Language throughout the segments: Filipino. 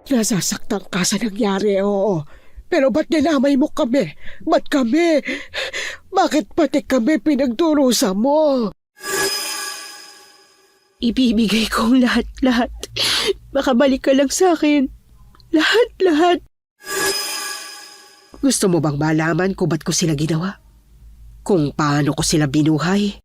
Nasasaktan ka sa nangyari, oo. Pero ba't nilamay mo kami? Ba't kami? Bakit pati kami pinagdurusa mo? Ibibigay kong lahat-lahat. Makabalik ka lang sa akin. Lahat-lahat. Gusto mo bang malaman kung ba't ko sila ginawa? Kung paano ko sila binuhay?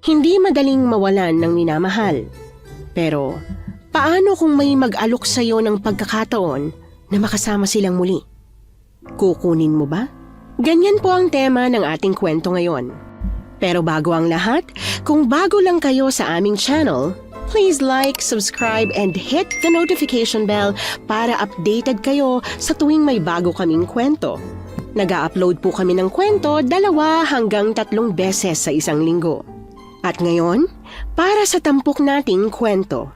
Hindi madaling mawalan ng minamahal. Pero, paano kung may mag-alok sa'yo ng pagkakataon na makasama silang muli? Kukunin mo ba? Ganyan po ang tema ng ating kwento ngayon. Pero bago ang lahat, kung bago lang kayo sa aming channel, please like, subscribe, and hit the notification bell para updated kayo sa tuwing may bago kaming kwento. Nag-a-upload po kami ng kwento 2 hanggang 3 beses sa isang linggo. At ngayon, para sa tampok nating kwento.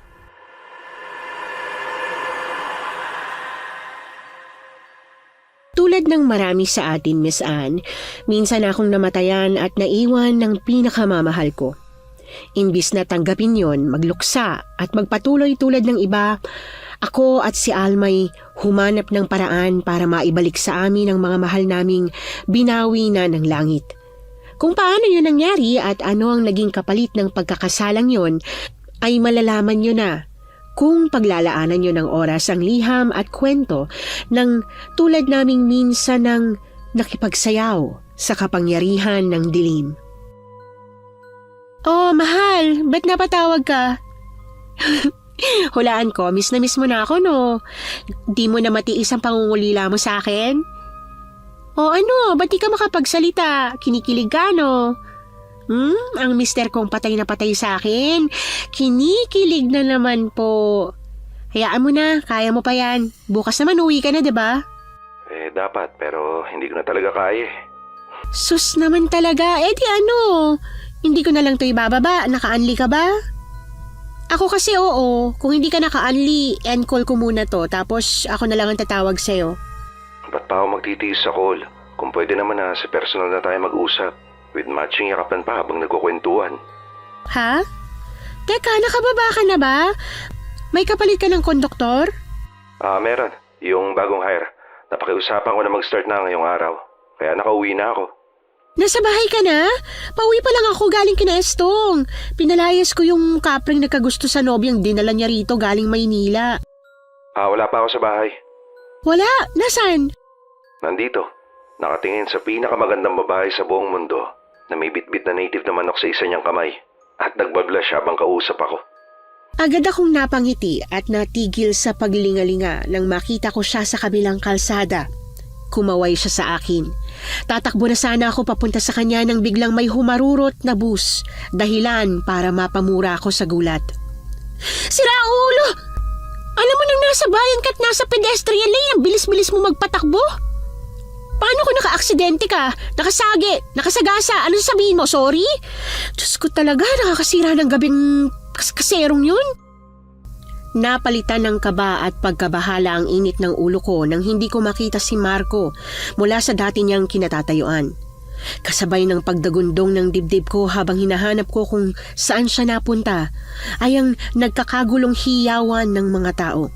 Tulad ng marami sa atin, Miss Anne, minsan akong namatayan at naiwan ng pinakamamahal ko. Imbis na tanggapin yon, magluksa at magpatuloy tulad ng iba, ako at si Almay humanap ng paraan para maibalik sa amin ang mga mahal naming binawi na ng langit. Kung paano yun nangyari at ano ang naging kapalit ng pagkakasalang yon, ay malalaman nyo na kung paglalaanan nyo ng oras ang liham at kwento ng tulad naming minsan ng nakipagsayaw sa kapangyarihan ng dilim. Oh, mahal, ba't napatawag ka? Hulaan ko, miss na miss mo na ako, no? Di mo na matiis ang pangungulila mo sa akin? O ano, ba't di ka makapagsalita? Kinikilig ka, no? Ang mister kong patay na patay sa akin. Kinikilig na naman po. Hayaan mo na, kaya mo pa yan. Bukas naman uwi ka na, diba? Dapat, pero hindi ko na talaga kaya. Sus naman talaga, di ano? Hindi ko na lang to ibababa, naka-unli ka ba? Ako kasi oo, kung hindi ka naka-unli, end call ko muna to, tapos ako na lang ang tatawag sa'yo. Ba't pa ako magtitiis sa call? Kung pwede naman na sa personal na tayo mag-usap. With matching yakapan pa habang nagkukwentuhan. Ha? Teka, nakababa ka na ba? May kapalit ka ng konduktor? Meron. Yung bagong hire. Napakiusapan ko na mag-start na ngayong araw. Kaya nakauwi na ako. Nasa bahay ka na? Pauwi pa lang ako galing kina Estong. Pinalayas ko yung kapring nagkagusto sa nobyang dinala niya rito galing Maynila. Wala pa ako sa bahay. Wala? Nasaan? Nandito. Nakatingin sa pinakamagandang babae sa buong mundo na may bitbit na native na manok sa isa niyang kamay at nagbablush habang kausap ako. Agad akong napangiti at natigil sa paglingalinga nang makita ko siya sa kabilang kalsada. Kumaway siya sa akin. Tatakbo na sana ako papunta sa kanya nang biglang may humarurot na bus, dahilan para mapamura ako sa gulat. Sira ulo! Alam mo nang nasa bayan ka at nasa pedestrian lane, ang bilis-bilis mo magpatakbo? Paano kung naka-aksidente ka? Nakasagi, nakasagasa, ano sabihin mo? Sorry? Diyos ko talaga, nakakasira ng gabing kaserong yun. Napalitan ng kaba at pagkabahala ang init ng ulo ko nang hindi ko makita si Marco mula sa dati niyang kinatatayuan. Kasabay ng pagdagundong ng dibdib ko habang hinahanap ko kung saan siya napunta ay ang nagkakagulong hiyawan ng mga tao.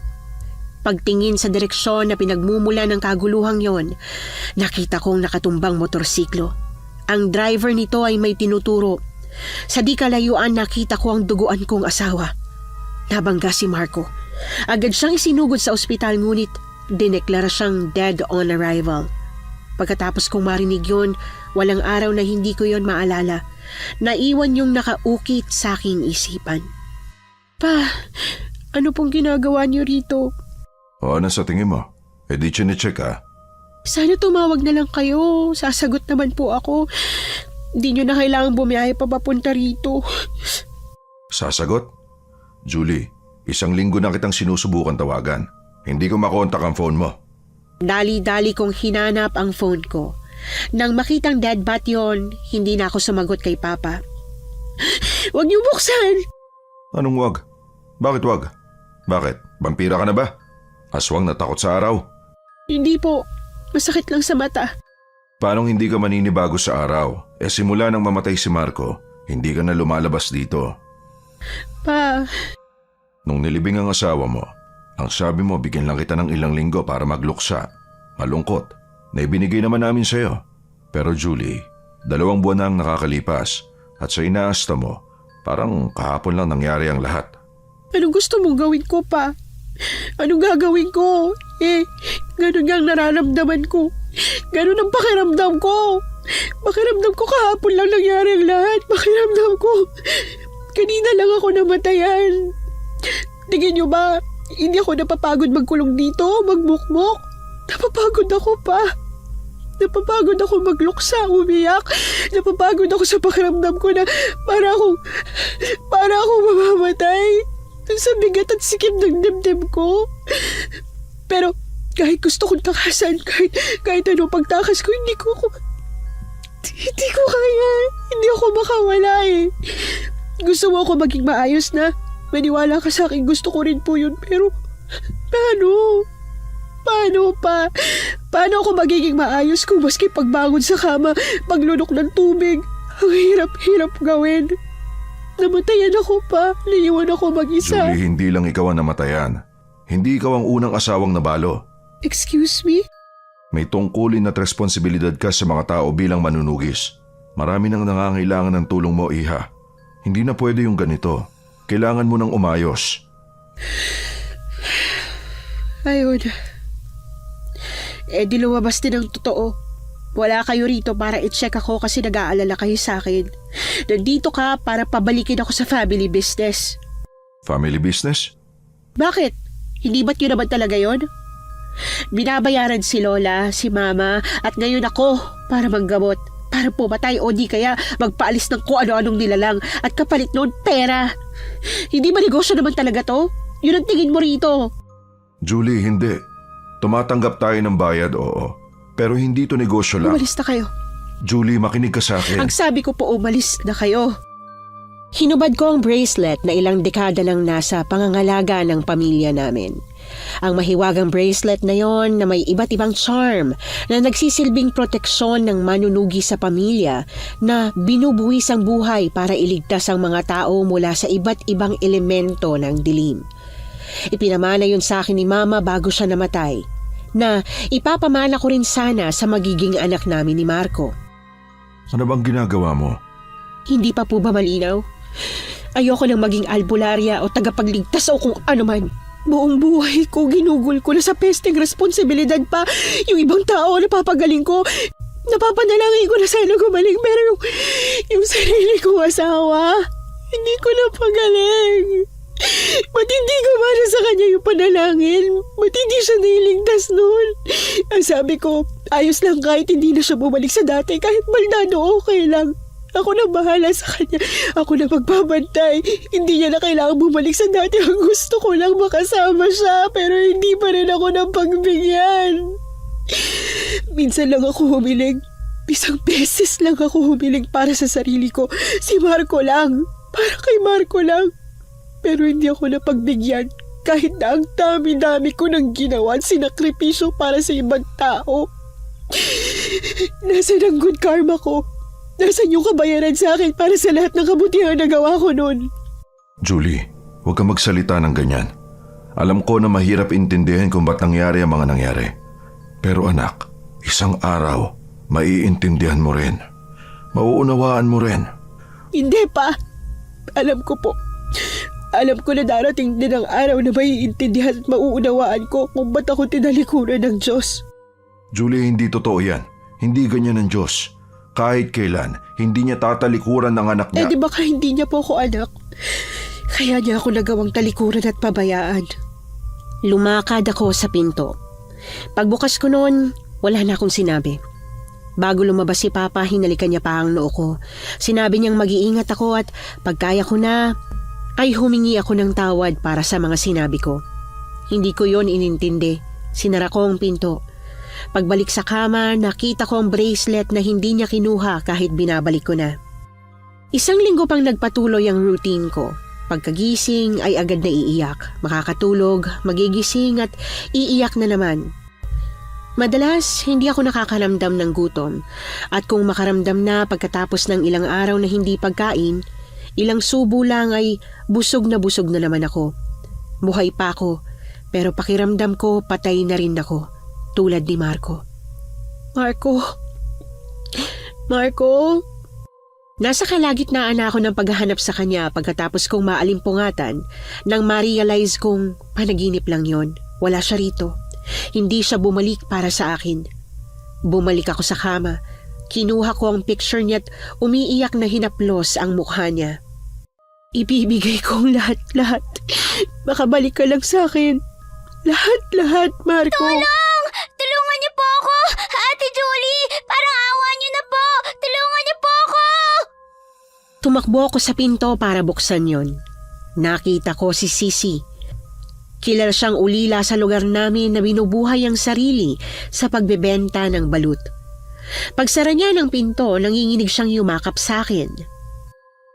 Pagtingin sa direksyon na pinagmumula ng kaguluhang yon, nakita kong nakatumbang motorsiklo. Ang driver nito ay may tinuturo. Sa di kalayuan nakita ko ang duguan kong asawa. Nabangga si Marco. Agad siyang isinugod sa ospital ngunit dineklara siyang dead on arrival. Pagkatapos kong marinig yun, walang araw na hindi ko yon maalala. Naiwan yung nakaukit sa aking isipan. Pa, ano pong ginagawa niyo rito? Ano sa tingin mo? Di chinecheck Sana tumawag na lang kayo. Sasagot naman po ako. Di nyo na kailangang bumiyahe pa papunta rito. Sasagot? Julie, 1 linggo na kitang sinusubukan tawagan. Hindi ko makontak ang phone mo. Dali-dali kong hinanap ang phone ko. Nang makitang dead bat yon, hindi na ako sumagot kay Papa. Huwag niyo buksan! Anong wag? Bakit wag? Bakit? Vampira ka na ba? Aswang na takot sa araw? Hindi po. Masakit lang sa mata. Paanong hindi ka maninibago sa araw? Simula nang mamatay si Marco, Hindi ka na lumalabas dito. Pa, Nung nilibing ang asawa mo, ang sabi mo bigyan lang kita ng ilang linggo para magluksa. Malungkot na ibinigay naman namin sa'yo. Pero Julie, 2 buwan na ang nakakalipas at sa inaasta mo, parang kahapon lang nangyari ang lahat. anong gusto mong gawin ko, pa? Anong gagawin ko? Ganun nga ang nararamdaman ko. Ganun ang pakiramdam ko. Pakiramdam ko kahapon lang nangyari ang lahat. Pakiramdam ko, kanina lang ako namatayan. Tingin niyo ba, hindi ako napapagod magkulong dito, magmukmok? Napapagod ako, pa. Napapagod ako magluksa, umiyak. Napapagod ako sa pakiramdam ko na para akong mamamatay. Sa bigat at sikip ng dibdib ko. Pero kahit gusto kong takasan, kahit ano pagtakas ko, hindi ko kaya. Hindi ako makawala eh. Gusto mo ako maging maayos na? Maniwala ka sa akin, gusto ko rin po yun. Pero paano? Paano pa? Paano ako magiging maayos kung maski pagbangon sa kama, paglunok ng tubig? Ang hirap-hirap gawin. Namatayan ako, pa. Naiwan ako mag-isa. Julie, hindi lang ikaw ang namatayan. Hindi ikaw ang unang asawang nabalo. Excuse me? May tungkulin at responsibilidad ka sa mga tao bilang manunugis. Marami nang nangangailangan ng tulong mo, Iha. Hindi na pwede yung ganito. Kailangan mo nang umayos. Ayun. Di lumabas din ang totoo. Wala kayo rito para i-check ako kasi nag-aalala kayo sa akin. Nandito ka para pabalikin ako sa family business. Family business? Bakit? Hindi ba't yun naman talaga yun? Binabayaran si Lola, si Mama, at ngayon ako para manggamot. Para pumatay o di kaya magpaalis ng kung ano-anong nilalang at kapalit noon pera. Hindi ba negosyo naman talaga to? Yun ang tingin mo rito. Julie, hindi. Tumatanggap tayo ng bayad, oo. Pero hindi to negosyo lang. Umalis na kayo. Julie, makinig ka sa akin. Ang sabi ko po, umalis na kayo. Hinubad ko ang bracelet na ilang dekada nang nasa pangangalaga ng pamilya namin. Ang mahiwagang bracelet na yon na may iba't ibang charm na nagsisilbing proteksyon ng manunugi sa pamilya na binubuwis ang buhay para iligtas ang mga tao mula sa iba't ibang elemento ng dilim. Ipinamana yun sa akin ni Mama bago siya namatay, na ipapamana ko rin sana sa magiging anak namin ni Marco. Ano bang ginagawa mo? Hindi pa po ba malinaw? Ayoko nang maging albularya o tagapagligtas o kung ano man. Buong buhay ko, ginugol ko na sa pesteng responsibilidad pa. Yung ibang tao na papagaling ko, napapanalangin ko na sana gumaling. Pero yung sarili kong asawa, hindi ko na pagaling. Ba't hindi gumana sa kanya yung panalangin? Ba't hindi siya nailigtas noon? Ang sabi ko, ayos lang kahit hindi na siya bumalik sa dati. Kahit baldado, okay lang. Ako na bahala sa kanya. Ako na magbabantay. Hindi niya na kailangan bumalik sa dati. Ang gusto ko lang makasama siya. Pero hindi pa rin ako napagbigyan. Minsan lang ako humiling. Isang beses lang ako humiling para sa sarili ko. Si Marco lang. Para kay Marco lang. Pero hindi ako napagbigyan. Kahit na ang dami-dami ko nang ginawa at sinakripisyo para sa ibang tao. Nasaan ang good karma ko? Nasaan yung kabayaran sa akin para sa lahat ng kabutihan na gawa ko noon? Julie, huwag kang magsalita ng ganyan. Alam ko na mahirap intindihin kung ba't nangyari ang mga nangyari. Pero anak, isang araw, maiintindihan mo rin. Mauunawaan mo rin. Hindi pa. Alam ko po. Alam ko na darating din ang araw na maiintindihan at mauunawaan ko kung ba't ako tinalikuran ng Diyos. Julie, hindi totoo yan. Hindi ganyan ang Diyos. Kahit kailan, hindi niya tatalikuran ng anak niya. Di baka hindi niya po ako anak? Kaya niya ako nagawang talikuran at pabayaan. Lumakad ako sa pinto. Pagbukas ko noon, wala na akong sinabi. Bago lumabas si Papa, hinalikan niya pa ang noo ko. Sinabi niyang mag-iingat ako at pagkaya ko na, ay humingi ako ng tawad para sa mga sinabi ko. Hindi ko yon inintindi. Sinara ko ang pinto. Pagbalik sa kama, nakita ko ang bracelet na hindi niya kinuha kahit binabalik ko na. 1 linggo pang nagpatuloy ang routine ko. Pagkagising ay agad na iiyak. Makakatulog, magigising at iiyak na naman. Madalas, hindi ako nakakaramdam ng gutom. At kung makaramdam na pagkatapos ng ilang araw na hindi pagkain, ilang subo lang ay busog na naman ako. Buhay pa ako, pero pakiramdam ko patay na rin ako, tulad ni Marco. Marco? Nasa kalagitnaan na ako ng paghahanap sa kanya pagkatapos kong maalimpungatan nang ma-realize kong panaginip lang yon. Wala siya rito. Hindi siya bumalik para sa akin. Bumalik ako sa kama. Kinuha ko ang picture niya at umiiyak na hinaplos ang mukha niya. Ibibigay ko ang lahat-lahat. Makabalik ka lang sa akin. Lahat, Marco. Tulong! Tulungan niyo po ako! Ate Julie! Parang awa niyo na po! Tulungan niyo po ako! Tumakbo ako sa pinto para buksan yon. Nakita ko si Sisi. Kilala siyang ulila sa lugar namin na binubuhay ang sarili sa pagbebenta ng balut. Pagsara niya ng pinto, nanginginig siyang yumakap sa akin.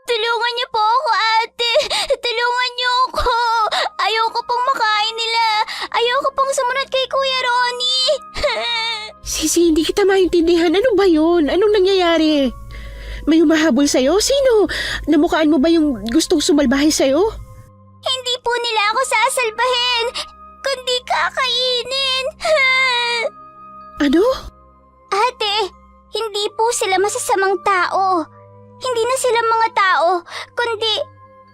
Tulungan niyo po ako, ate! Tulungan niyo ako! Ayoko pong makain nila! Ayoko pong sumunod kay Kuya Ronnie! Sisi, hindi kita maintindihan. Ano ba yun? Anong nangyayari? May humahabol sa'yo? Sino? Namukhaan mo ba yung gustong sumalbahay sa'yo? Hindi po nila ako sasalbahin, kundi kakainin. Ano? Ate, hindi po sila masasamang tao. Hindi na sila mga tao, kundi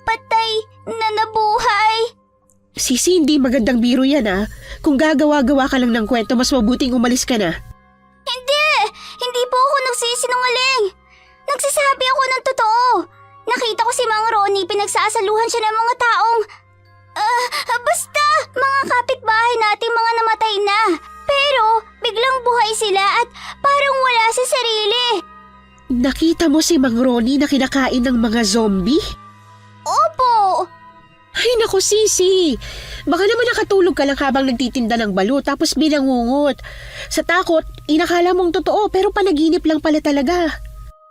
patay na nabuhay. Sisi, hindi magandang biro yan ah. Kung gagawa-gawa ka lang ng kwento, mas mabuting umalis ka na. Hindi po ako nagsisinungaling. Nagsasabi ako ng totoo. Nakita ko si Mang Ronnie, pinagsasaluhan siya ng mga taong... basta, mga kapitbahay nating mga namatay na. Pero, biglang buhay sila at parang wala sa sarili. Nakita mo si Mang Ronnie na kinakain ng mga zombie? Opo! Ay naku, Sisi. Baka naman nakatulog ka lang habang nagtitinda ng balut tapos binangungot. Sa takot, inakala mong totoo pero panaginip lang pala talaga.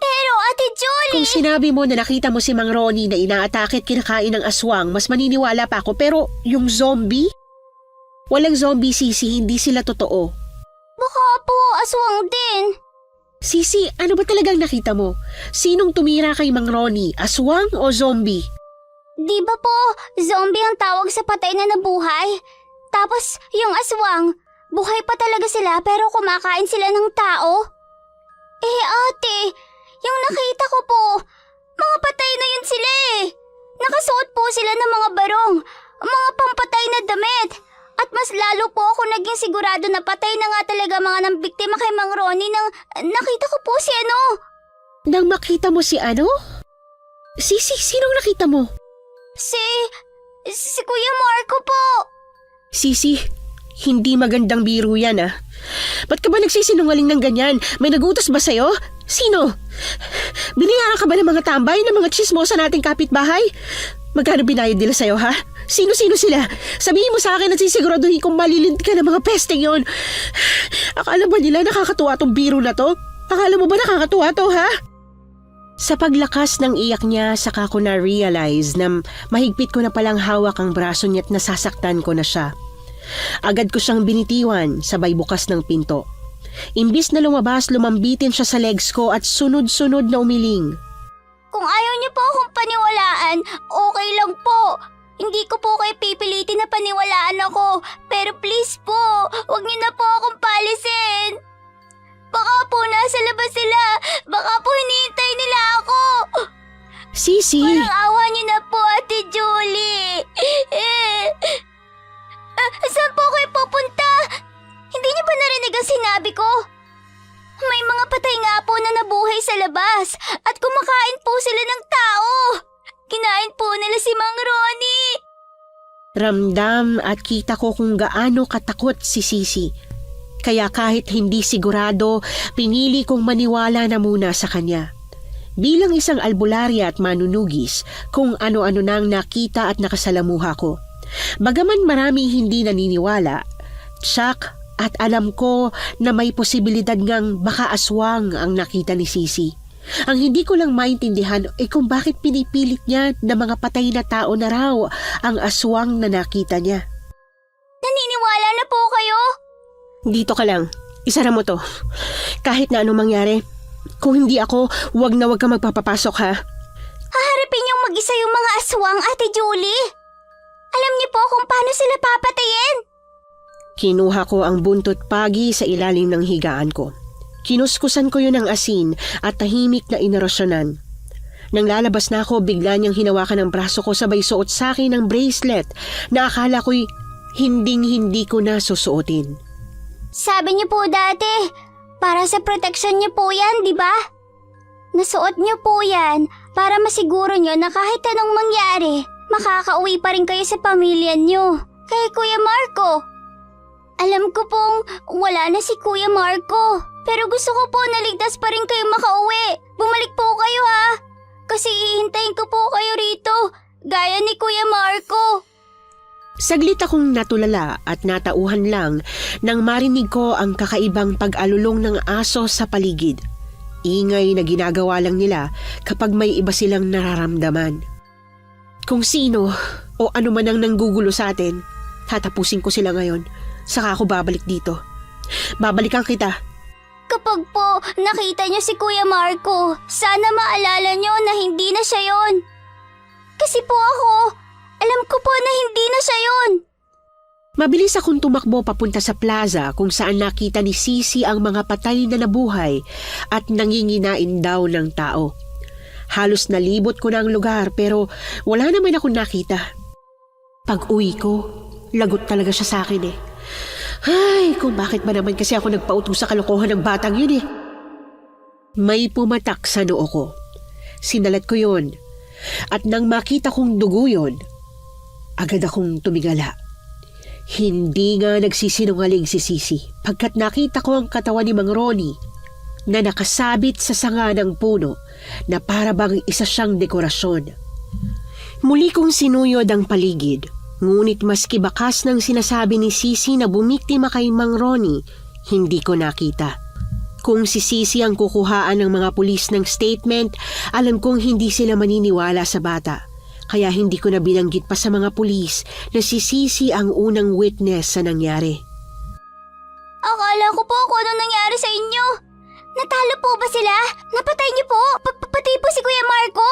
Pero Ate Julie... Kung sinabi mo na nakita mo si Mang Ronnie na inaatake at kinakain ng aswang, mas maniniwala pa ako. Pero yung zombie? Walang zombie, Sisi. Hindi sila totoo. Baka po aswang din. Sisi, ano ba talagang nakita mo? Sinong tumira kay Mang Ronnie? Aswang o zombie? Di ba po, zombie ang tawag sa patay na nabuhay? Tapos yung aswang, buhay pa talaga sila pero kumakain sila ng tao? Ate, yung nakita ko po, mga patay na yun sila eh. Nakasuot po sila ng mga barong, mga pampatay na damit. At mas lalo po ako naging sigurado na patay na nga talaga mga nang biktima kay Mang Ronnie nang nakita ko po si ano. Nang makita mo si ano? Sisi, sinong nakita mo? Si Kuya Marco po. Sisi, hindi magandang biro yan ah. Ba't ka ba nagsisinungaling ng ganyan? May nagutos ba sa'yo? Sino? Binayaran ka ba ng mga tambay ng mga chismosa nating kapitbahay? Magkano binayad nila sa'yo ha? Sino-sino sila? Sabihin mo sa akin at sisiguraduhin kung malilint ka ng mga pesteng yon. Akala ba nila nakakatuwa tong biro na to? Akala mo ba nakakatuwa to ha? Sa paglakas ng iyak niya, saka ko na-realize na mahigpit ko na palang hawak ang braso niya at nasasaktan ko na siya. Agad ko siyang binitiwan, sabay bukas ng pinto. Imbis na lumabas, lumambitin siya sa legs ko at sunod-sunod na umiling. Kung ayaw niyo po akong paniwalaan, okay lang po. Hindi ko po kayo pipilitin na paniwalaan ako. Pero please po, huwag niyo na po akong palisin. Baka po nasa labas sila. Baka po hinihintay nila ako. Sisi! Parang awa niyo na po, Ate Julie. Saan po kayo pupunta? Hindi niyo ba narinig ang sinabi ko? May mga patay nga po na nabuhay sa labas at kumakain po sila ng tao. Kinain po nila si Mang Ronnie. Ramdam at kita ko kung gaano katakot si Sisi. Kaya kahit hindi sigurado, pinili kong maniwala na muna sa kanya. Bilang isang albularya at manunugis, kung ano-ano nang nakita at nakasalamuha ko. Bagaman maraming hindi naniniwala, tsak at alam ko na may posibilidad ngang baka aswang ang nakita ni Sisi. Ang hindi ko lang maintindihan ay kung bakit pinipilit niya na mga patay na tao na raw ang aswang na nakita niya. Naniniwala na po kayo? Dito ka lang. Isara mo to. Kahit na anong mangyari. Kung hindi ako, wag na wag ka magpapapasok ha. Haharapin niyong mag-isa yung mga aswang, Ate Julie. Alam niyo po kung paano sila papatayin. Kinuha ko ang buntot pagi sa ilalim ng higaan ko. Kinuskusan ko yun ng asin at tahimik na inerosyonan. Nang lalabas na ako, bigla niyang hinawakan ang braso ko sabay suot sa akin ng bracelet na akala ko'y hinding-hindi ko na susuotin. Sabi niyo po dati, para sa proteksyon niyo po yan, di ba? Nasuot niyo po yan para masiguro niyo na kahit anong mangyari, makakauwi pa rin kayo sa pamilya niyo. Kay Kuya Marco. Alam ko pong wala na si Kuya Marco. Pero gusto ko po na ligtas pa rin kayo makauwi. Bumalik po kayo ha. Kasi ihintayin ko po kayo rito. Gaya ni Kuya Marco. Saglit akong natulala at natauhan lang nang marinig ko ang kakaibang pag-alulong ng aso sa paligid. Ingay na ginagawa lang nila kapag may iba silang nararamdaman. Kung sino o ano man ang nanggugulo sa atin, tatapusin ko sila ngayon. Saka ako babalik dito. Babalikan kita. Kapag po nakita niyo si Kuya Marco, sana maalala niyo na hindi na siya yon. Kasi po ako, alam ko po na hindi na siya yon. Mabilis akong tumakbo papunta sa plaza kung saan nakita ni Sisi ang mga patay na nabuhay at nanginginain daw ng tao. Halos nalibot ko na ang lugar pero wala naman akong nakita. Pag-uwi ko, lagot talaga siya sa akin eh. Ay, kung bakit ba naman kasi ako nagpautos sa kalokohan ng batang yun eh. May pumatak sa noo ko. Sinalat ko yun. At nang makita kong dugo yun, agad akong tumigala. Hindi nga nagsisinungaling si Sisi pagkat nakita ko ang katawan ni Mang Ronnie na nakasabit sa sanga ng puno na para bang isa siyang dekorasyon. Muli kong sinuyod ang paligid, ngunit maski bakas ng sinasabi ni Sisi na bumiktima kay Mang Ronnie, hindi ko nakita. Kung si Sisi ang kukuhaan ng mga pulis ng statement, alam kong hindi sila maniniwala sa bata. Kaya hindi ko na binanggit pa sa mga pulis na si Sisi ang unang witness sa nangyari. Akala ko po kung ano nangyari sa inyo. Natalo po ba sila? Napatay niyo po? Pati po si Kuya Marco?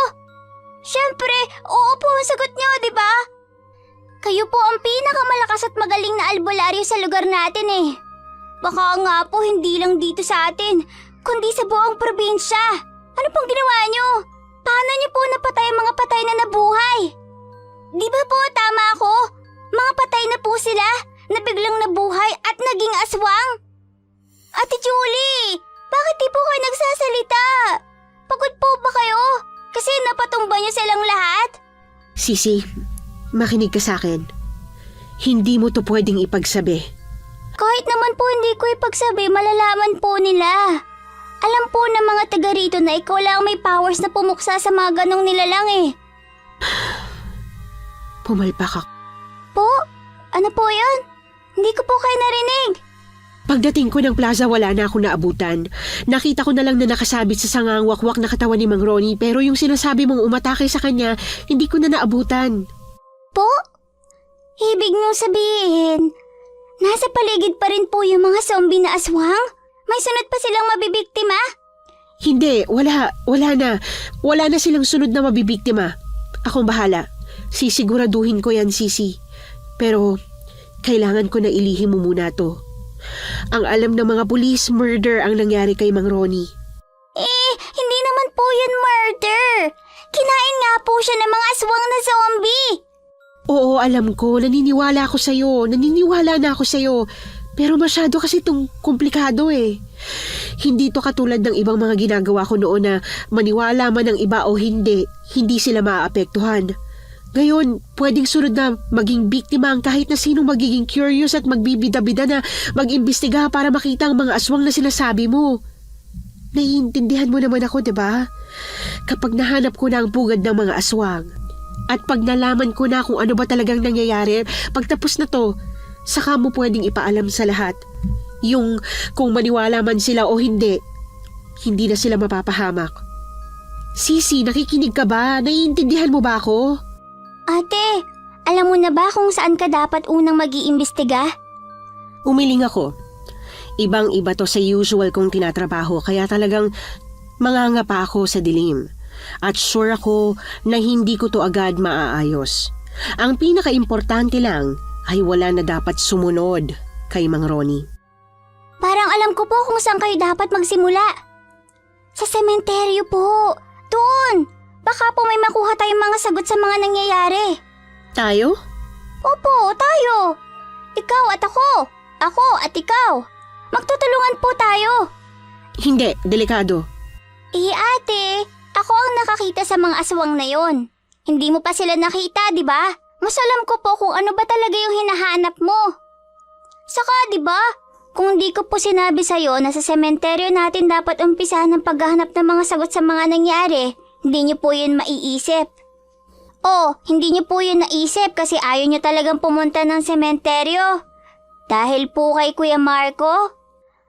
Siyempre, oo po ang sagot niyo, di ba? Kayo po ang pinakamalakas at magaling na albularyo sa lugar natin eh. Baka nga po hindi lang dito sa atin, kundi sa buong probinsya. Ano pong ginawa niyo? Paano niyo po napatay ang mga patay na nabuhay? Di ba po tama ako? Mga patay na po sila na biglang nabuhay at naging aswang. Ate Julie, bakit di po kayo nagsasalita? Pagod po ba kayo? Kasi napatumba niyo silang lahat? Sisi, makinig ka sa akin. Hindi mo to pwedeng ipagsabi. Kahit naman po hindi ko ipagsabi, malalaman po nila. Alam po ng mga taga rito na ikaw lang may powers na pumuksa sa mga ganong nilalang eh. Pumalpak ako. Po? Ano po yun? Hindi ko po kayo narinig. Pagdating ko ng plaza, wala na akong naabutan. Nakita ko na lang na nakasabit sa sangang wakwak na katawan ni Mang Ronnie, pero yung sinasabi mong umatake sa kanya, hindi ko na naabutan. Po? Ibig niyong sabihin, nasa paligid pa rin po yung mga zombie na aswang? May sunod pa silang mabibiktima? Hindi, wala na. Wala na silang sunod na mabibiktima. Akong bahala. Sisiguraduhin ko yan, Sisi. Pero, kailangan ko na ilihim mo muna to. Ang alam ng mga pulis, murder ang nangyari kay Mang Ronnie. Hindi naman po yun murder. Kinain nga po siya ng mga aswang na zombie. Oo, alam ko. Naniniwala ako sa'yo. Naniniwala na ako sa'yo. Pero masyado kasi itong komplikado eh. Hindi to katulad ng ibang mga ginagawa ko noon na maniwala man ng iba o hindi sila maaapektuhan. Ngayon, pwedeng sunod na maging biktima ang kahit na sinong magiging curious at magbibida-bida na mag-imbestiga para makita ang mga aswang na sinasabi mo. Naiintindihan mo naman ako, diba? Kapag nahanap ko na ang pugad ng mga aswang at pag nalaman ko na kung ano ba talagang nangyayari, pagtapos na to, saka mo pwedeng ipaalam sa lahat. Yung kung maniwala man sila o hindi na sila mapapahamak. Sisi, nakikinig ka ba? Naiintindihan mo ba ako? Ate, alam mo na ba kung saan ka dapat unang mag-iimbestiga? Umiling ako. Ibang-iba to sa usual kong tinatrabaho kaya talagang mangangapa ako sa dilim. At sure ako na hindi ko to agad maaayos. Ang pinaka-importante lang ay wala na dapat sumunod kay Mang Ronnie. Parang alam ko po kung saan kayo dapat magsimula. Sa sementeryo po. Doon. Baka po may makuha tayong mga sagot sa mga nangyayari. Tayo? Opo, tayo. Ikaw at ako. Ako at ikaw. Magtutulungan po tayo. Hindi, delikado. Ate, ako ang nakakita sa mga aswang na yon. Hindi mo pa sila nakita, di ba? Mas alam ko po kung ano ba talaga yung hinahanap mo. Saka, di ba? Kung di ko po sinabi sa'yo na sa sementeryo natin dapat umpisahan ng paghahanap ng mga sagot sa mga nangyari, hindi niyo po yun maiisip. Hindi niyo po yun naisip kasi ayaw niyo talagang pumunta ng sementeryo. Dahil po kay Kuya Marco?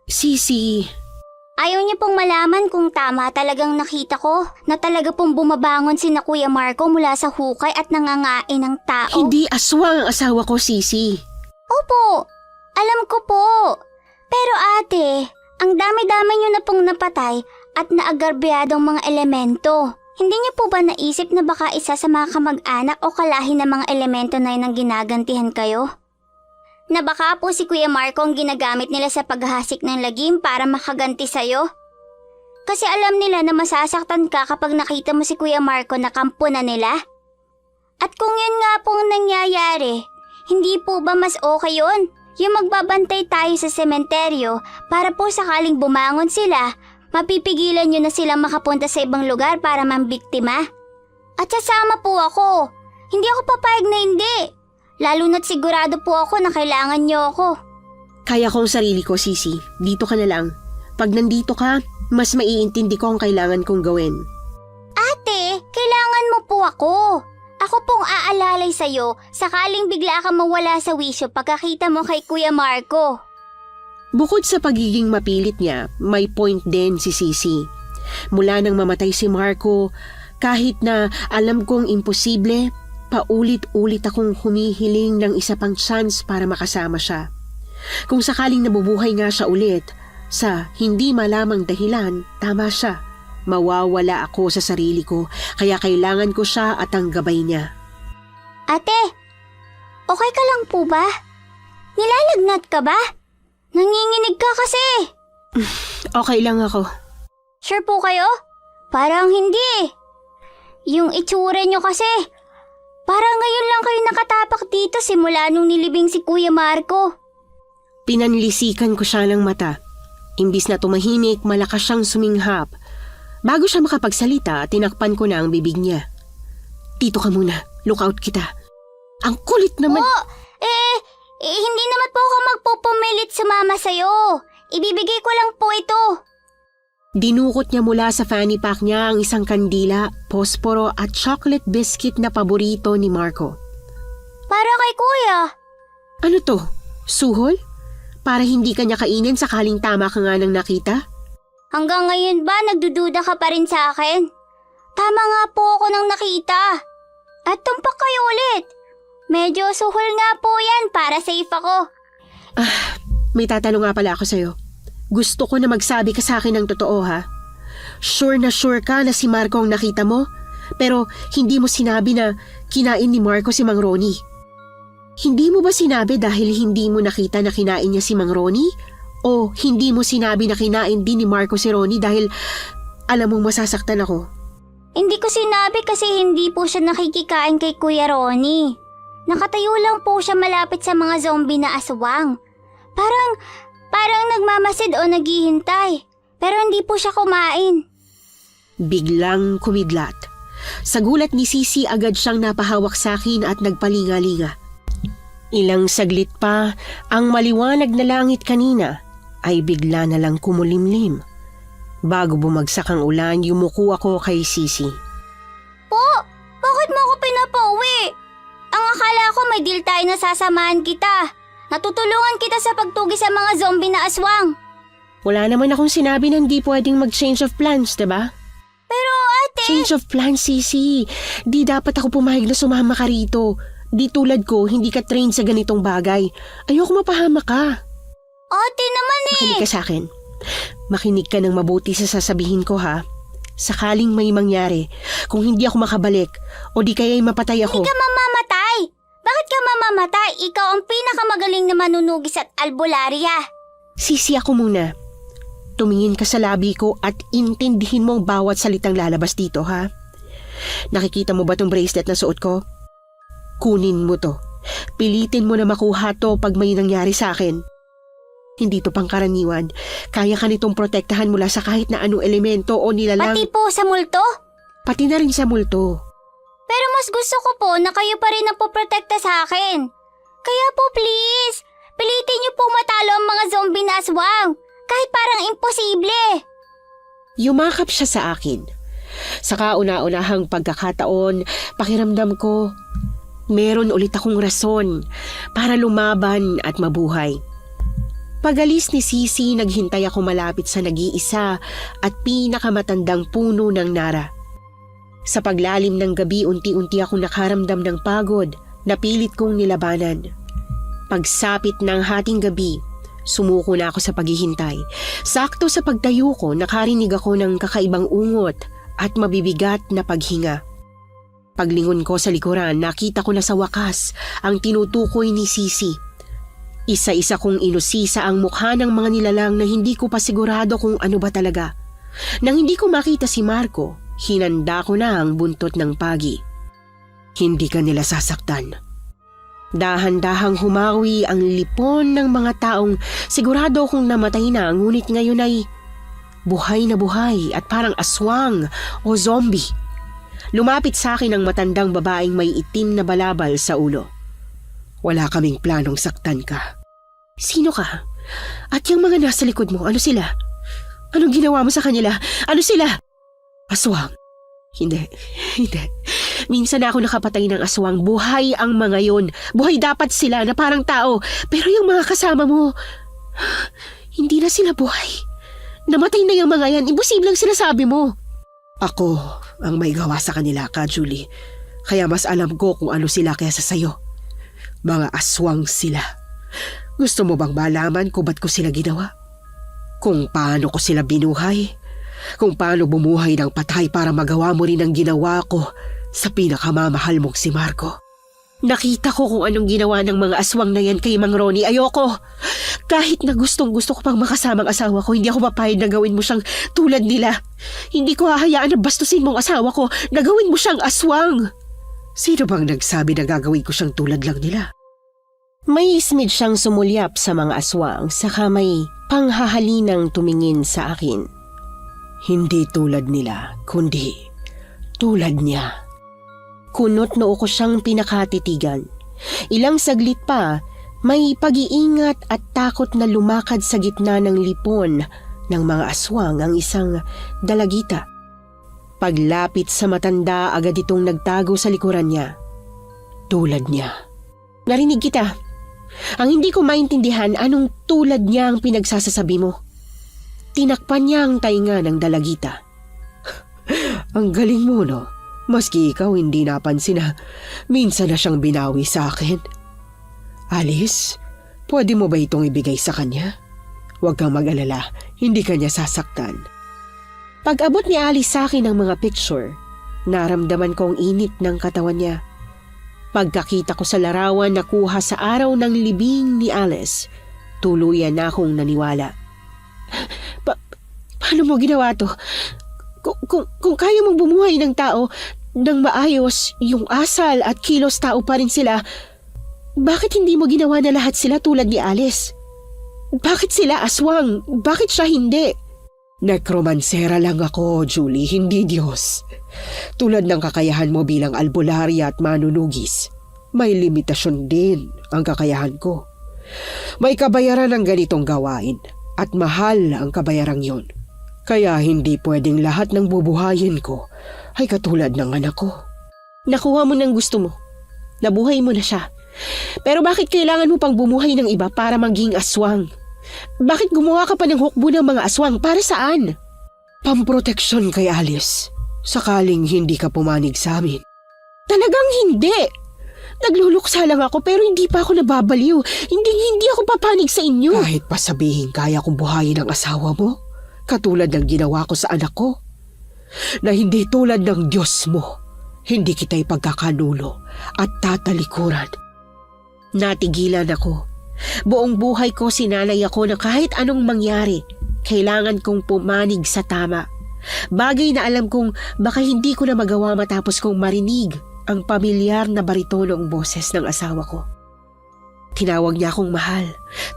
Sisi, Ayaw niyo pong malaman kung tama talagang nakita ko na talaga pong bumabangon si na Kuya Marco mula sa hukay at nangangain ng tao. hindi aswang ang asawa ko, Sisi. Opo, alam ko po. Pero ate, ang dami-dami niyo na pong napatay at naagarbyadong mga elemento. Hindi niyo po ba naisip na baka isa sa mga kamag-anak o kalahi ng mga elemento na yun ang ginagantihan kayo? Na baka po si Kuya Marco ang ginagamit nila sa paghahasik ng lagim para makaganti sa'yo? Kasi alam nila na masasaktan ka kapag nakita mo si Kuya Marco na kampo na nila? At kung yun nga po ang nangyayari, hindi po ba mas okay yun? Yung magbabantay tayo sa sementeryo para po sakaling bumangon sila, mapipigilan nyo na silang makapunta sa ibang lugar para mambiktima. At sasama po ako. Hindi ako papayag na hindi. Lalo na't sigurado po ako na kailangan nyo ako. Kaya ko ang sarili ko, Sisi. Dito ka na lang. Pag nandito ka, mas maiintindi ko ang kailangan kong gawin. Ate, kailangan mo po ako. Ako pong aalalay sa'yo sakaling bigla kang mawala sa wisyo pagkakita mo kay Kuya Marco. Bukod sa pagiging mapilit niya, may point din si Sisi. Mula nang mamatay si Marco, kahit na alam kong imposible, paulit-ulit akong humihiling ng isa pang chance para makasama siya. Kung sakaling nabubuhay nga siya ulit, sa hindi malamang dahilan, tama siya. Mawawala ako sa sarili ko, kaya kailangan ko siya at ang gabay niya. Ate, okay ka lang po ba? Nilalagnat ka ba? Nanginginig ka kasi. Okay lang ako. Sure po kayo? Parang hindi. Yung itsura nyo kasi, parang ngayon lang kayo nakatapak dito simula nung nilibing si Kuya Marco. Pinanlisikan ko siya ng mata. Imbis na tumahimik, malakas siyang suminghap. Bago siya makapagsalita, tinakpan ko na ang bibig niya. Dito ka muna, lookout kita. Ang kulit naman. Hindi naman po ako magpupumilit sumama sa'yo. Ibibigay ko lang po ito. Dinukot niya mula sa fanny pack niya ang isang kandila, posporo at chocolate biscuit na paborito ni Marco. Para kay Kuya. Ano to? Suhol? Para hindi ka niya kainin sakaling tama ka nga nang nakita? Hanggang ngayon ba nagdududa ka pa rin sa akin? Tama nga po ako nang nakita. At tumpak kayo ulit. Medyo suhol nga po yan para safe ako. May tatanong nga pala ako sa'yo. Gusto ko na magsabi ka sa akin ng totoo, ha? Sure na sure ka na si Marco ang nakita mo, pero hindi mo sinabi na kinain ni Marco si Mang Ronnie. Hindi mo ba sinabi dahil hindi mo nakita na kinain niya si Mang Ronnie? O hindi mo sinabi na kinain din ni Marco si Ronnie dahil alam mong masasaktan ako? Hindi ko sinabi kasi hindi po siya nakikikain kay Kuya Ronnie. Nakatayo lang po siya malapit sa mga zombie na aswang. Parang nagmamasid o naghihintay. Pero hindi po siya kumain. Biglang kumidlat. Sa gulat ni Sisi, agad siyang napahawak sa akin at nagpalinga-linga. Ilang saglit pa, ang maliwanag na langit kanina ay bigla na lang kumulimlim. Bago bumagsak ang ulan, yumuko ako kay Sisi. Po, bakit mo ako pinapauwi? Ang akala ko may deal tayo na sasamahan kita. Natutulungan kita sa pagtugi sa mga zombie na aswang. Wala naman akong sinabi na hindi pwedeng mag-change of plans, diba? Pero ate... Change of plans, Sisi. Di dapat ako pumayag na sumama ka rito. Di tulad ko, hindi ka trained sa ganitong bagay. Ayoko mapahamak ka. Ate naman eh. Makinig ka sa akin. Makinig ka ng mabuti sa sasabihin ko ha. Sakaling may mangyari, kung hindi ako makabalik, o di kaya'y mapatay ako. Hindi ka mamamatay. Bakit ka mamamatay? Ikaw ang pinakamagaling na manunugis at albularya. Sisi ako muna. Tumingin ka sa labi ko at intindihin mo ang bawat salitang lalabas dito ha. Nakikita mo ba tong bracelet na suot ko? Kunin mo to. Pilitin mo na makuha to pag may nangyari sa akin. Hindi to pangkaraniwan. Kaya ka nitong protektahan mula sa kahit na anong elemento o nilalang. Pati po sa multo? Pati na rin sa multo. Pero mas gusto ko po na kayo pa rin ang poprotekta sa akin. Kaya po please, pilitin niyo po matalo ang mga zombie na aswang. Kahit parang imposible. Yumakap siya sa akin. Sa kauna-unahang pagkakataon, pakiramdam ko, meron ulit akong rason para lumaban at mabuhay. Pag-alis ni Sisi, naghintay ako malapit sa nag-iisa at pinakamatandang puno ng Nara. Sa paglalim ng gabi, unti-unti akong nakaramdam ng pagod na pilit kong nilabanan. Pagsapit ng hating gabi, sumuko na ako sa paghihintay. Sakto sa pagtayo ko, nakarinig ako ng kakaibang ungot at mabibigat na paghinga. Paglingon ko sa likuran, nakita ko na sa wakas ang tinutukoy ni Sisi. Isa-isa kong inusisa ang mukha ng mga nilalang na hindi ko pa sigurado kung ano ba talaga. Nang hindi ko makita si Marco, hinanda ko na ang buntot ng pagi. Hindi ka nila sasaktan. Dahan-dahang humawi ang lipon ng mga taong sigurado kong namatay na, ngunit ngayon ay buhay na buhay at parang aswang o zombie. Lumapit sa akin ang matandang babaeng may itim na balabal sa ulo. Wala kaming planong saktan ka. Sino ka? At yung mga nasa likod mo, ano sila? Anong ginawa mo sa kanila? Ano sila? Aswang. Hindi. Minsan na ako nakapatay ng aswang. Buhay ang mga yon. Buhay dapat sila na parang tao. Pero yung mga kasama mo, hindi na sila buhay. Namatay na yung mga yan. Imposibleng sinasabi mo. Ako ang may gawa sa kanila ka, Julie. Kaya mas alam ko kung ano sila kaysa sayo. Mga aswang sila. Gusto mo bang malaman kung ba't ko sila ginawa? Kung paano ko sila binuhay? Kung paano bumuhay ng patay para magawa mo rin ang ginawa ko sa pinakamamahal mong si Marco? Nakita ko kung anong ginawa ng mga aswang na yan kay Mang Ronnie. Ayoko. Kahit na gustong gusto ko pang makasamang asawa ko, hindi ako mapayag na gawin mo siyang tulad nila. Hindi ko hahayaan na bastusin mong asawa ko na gawin mo siyang aswang. Sino bang nagsabi na gagawin ko siyang tulad lang nila? May ismid siyang sumulyap sa mga aswang, saka may panghahalinang tumingin sa akin. Hindi tulad nila, kundi tulad niya. Kunot noo ko siyang pinakatitigan. Ilang saglit pa, may pag-iingat at takot na lumakad sa gitna ng lipon ng mga aswang ang isang dalagita. Paglapit sa matanda, agad itong nagtago sa likuran niya. Tulad niya. Narinig kita. Ang hindi ko maintindihan, anong tulad niya ang pinagsasasabi mo? Tinakpan niya ang tainga ng dalagita. Ang galing mo, no? Maski ikaw hindi napansin na minsan na siyang binawi sa akin. Alice, pwede mo ba itong ibigay sa kanya? Huwag kang mag-alala, hindi kanya sasaktan. Pag-abot ni Alice sa akin ng mga picture, naramdaman ko ang init ng katawan niya. Pagkakita ko sa larawan na kuha sa araw ng libing ni Alice, tuluyan na akong naniwala. Paano mo ginawa to? Kung kaya mong bumuhay ng tao nang maayos, yung asal at kilos tao pa rin sila, bakit hindi mo ginawa na lahat sila tulad ni Alice? Bakit sila aswang? Bakit siya hindi? Nekromansera lang ako, Julie, hindi Diyos. Tulad ng kakayahan mo bilang albularya at manunugis, may limitasyon din ang kakayahan ko. May kabayaran ang ganitong gawain at mahal ang kabayarang yon. Kaya hindi pwedeng lahat ng bubuhayin ko ay katulad ng anak ko. Nakuha mo ng gusto mo. Nabuhay mo na siya. Pero bakit kailangan mo pang bumuhay ng iba para maging aswang? Bakit gumawa ka pa ng hukbo ng mga aswang? Para saan? Pamproteksyon kay Alice. Sakaling hindi ka pumanig sa amin. Talagang hindi! Nagluluksa lang ako pero hindi pa ako nababaliw. Hindi ako ako papanig sa inyo. Kahit pa sabihin kaya kong buhayin ang asawa mo, katulad ng ginawa ko sa anak ko, na hindi tulad ng Diyos mo, hindi kita ipagkakanulo at tatalikuran. Natigilan ako. Buong buhay ko sinalay ako na kahit anong mangyari, kailangan kong pumanig sa tama. Bagay na alam kong baka hindi ko na magawa matapos kong marinig ang pamilyar na baritonong boses ng asawa ko. Tinawag niya akong mahal,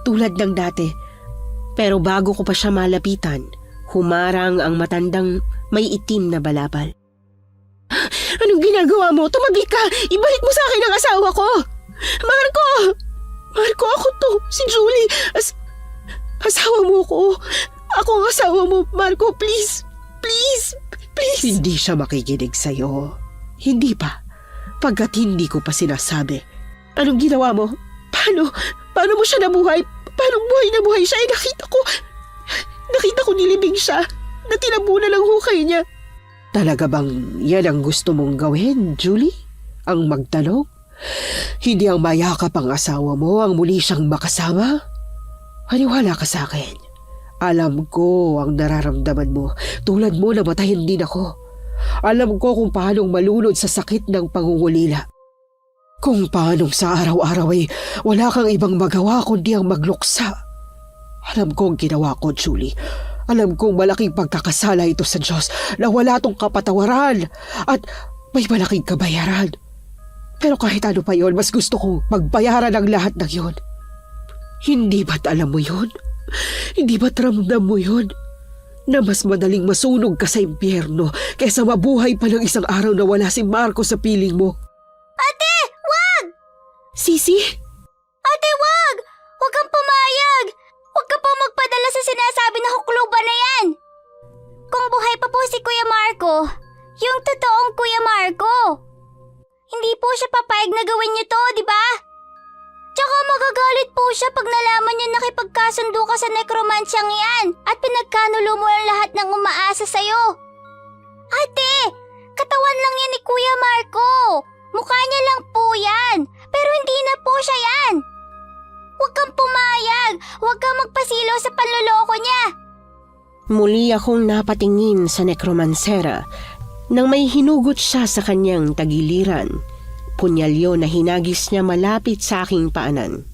tulad ng dati. Pero bago ko pa siya malapitan, humarang ang matandang may itim na balabal. Anong ginagawa mo? Tumabi ka! Ibalik mo sa akin ang asawa ko! Marco! Marco, ako to! Si Julie! Asawa mo ko! Ako ang asawa mo, Marco! Please! Please! Please! Hindi siya makikinig sa'yo. Hindi pa. Pagkat hindi ko pa sinasabi. Anong ginawa mo? Paano mo siya nabuhay? Paano buhay na buhay siya? Nakita ko nilibing siya. Na tinabunan ang hukay niya. Talaga bang yan ang gusto mong gawin, Julie? Ang magtanong? Hindi ang mayakap ang asawa mo ang muli siyang makasama? Maniwala ka sa akin. Alam ko ang nararamdaman mo. Tulad mo, namatayin din ako. Alam ko kung paanong malunod sa sakit ng pangungulila. Kung paanong sa araw-araw ay wala kang ibang magawa kundi ang magluksa. Alam ko ang ginawa ko, Julie. Alam kong malaking pagkakasala ito sa Diyos na wala tong kapatawaran at may malaking kabayaran. Pero kahit ano pa yon, mas gusto kong magbayaran ang lahat ng yon. Hindi ba't alam mo yon? Hindi ba't ramdam mo yon? Na mas madaling masunog ka sa impyerno kaysa mabuhay pa ng isang araw na wala si Marco sa piling mo. Ate, wag! Sisi? Ate, wag! Huwag kang pumayag! Huwag ka pa magpadala sa sinasabi na hukluban na yan! Kung buhay pa po si Kuya Marco, yung totoong Kuya Marco, hindi po siya papayag na gawin niyo to, di ba? Tsaka magagalit po siya pag nalaman niya nakipagkasundo ka sa nekromansyang yan at pinagkanulo mo ang lahat ng umaasa sa'yo. Ate, katawan lang yan ni Kuya Marco. Mukha niya lang po yan, pero hindi na po siya yan. Huwag kang pumayag, huwag kang magpasilaw sa panloloko niya. Muli akong napatingin sa nekromansera nang may hinugot siya sa kanyang tagiliran. Punyalyo na hinagis niya malapit sa aking paanan.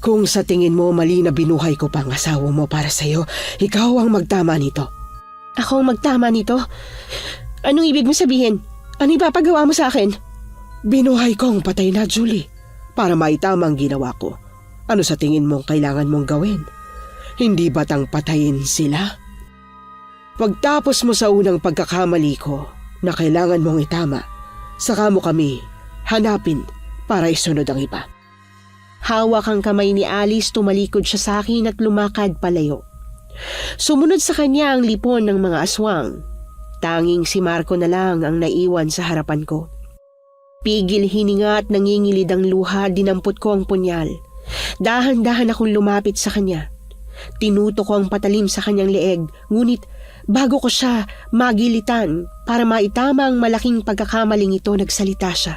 Kung sa tingin mo mali na binuhay ko pang asawa mo para sa'yo, ikaw ang magtama nito. Ako ang magtama nito? Anong ibig mo sabihin? Ano ipapagawa mo sa akin? Binuhay ko ang patay na, Julie, para maitama ang ginawa ko. Ano sa tingin mong kailangan mong gawin? Hindi ba't ang patayin sila? Pagtapos mo sa unang pagkakamali ko na kailangan mong itama, saka mo kami hanapin para isunod ang iba. Hawak ang kamay ni Alice, tumalikod siya sa akin at lumakad palayo. Sumunod sa kanya ang lipon ng mga aswang. Tanging si Marco na lang ang naiwan sa harapan ko. Pigil hininga at nangingilid ang luha, dinampot ko ang punyal. Dahan-dahan akong lumapit sa kanya. Tinuto ko ang patalim sa kanyang leeg, ngunit bago ko siya magilitan para maitama ang malaking pagkakamaling ito, nagsalita siya.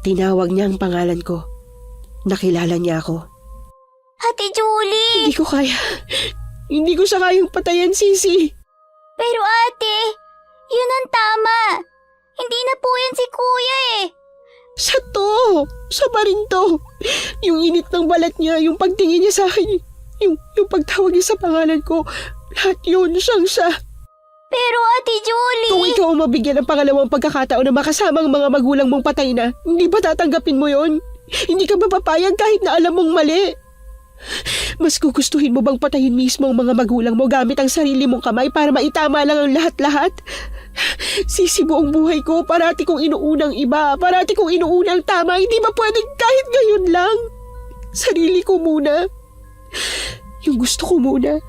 Tinawag niya ang pangalan ko. Nakilala niya ako. Ate Julie! Hindi ko kaya. Hindi ko siya kayang patayan, Sisi. Pero ate, yun ang tama. Hindi na po yan si Kuya eh. Siya to! Siya pa rin to! Yung init ng balat niya, yung pagtingin niya sa akin, yung pagtawag niya sa pangalan ko, lahat yun, siyang siya. Pero Ate Julie... Kung ikaw ang mabigyan ng pangalawang pagkakataon na makasama ang mga magulang mong patay na, hindi ba tatanggapin mo yon? Hindi ka ba papayag kahit na alam mong mali? Mas gugustuhin mo bang patayin mismo ang mga magulang mo gamit ang sarili mong kamay para maitama lang ang lahat-lahat? Sisi, buong buhay ko, parati kong inuunang iba, parati kong inuunang tama, hindi ba pwedeng kahit ngayon lang? Sarili ko muna. Yung gusto ko muna.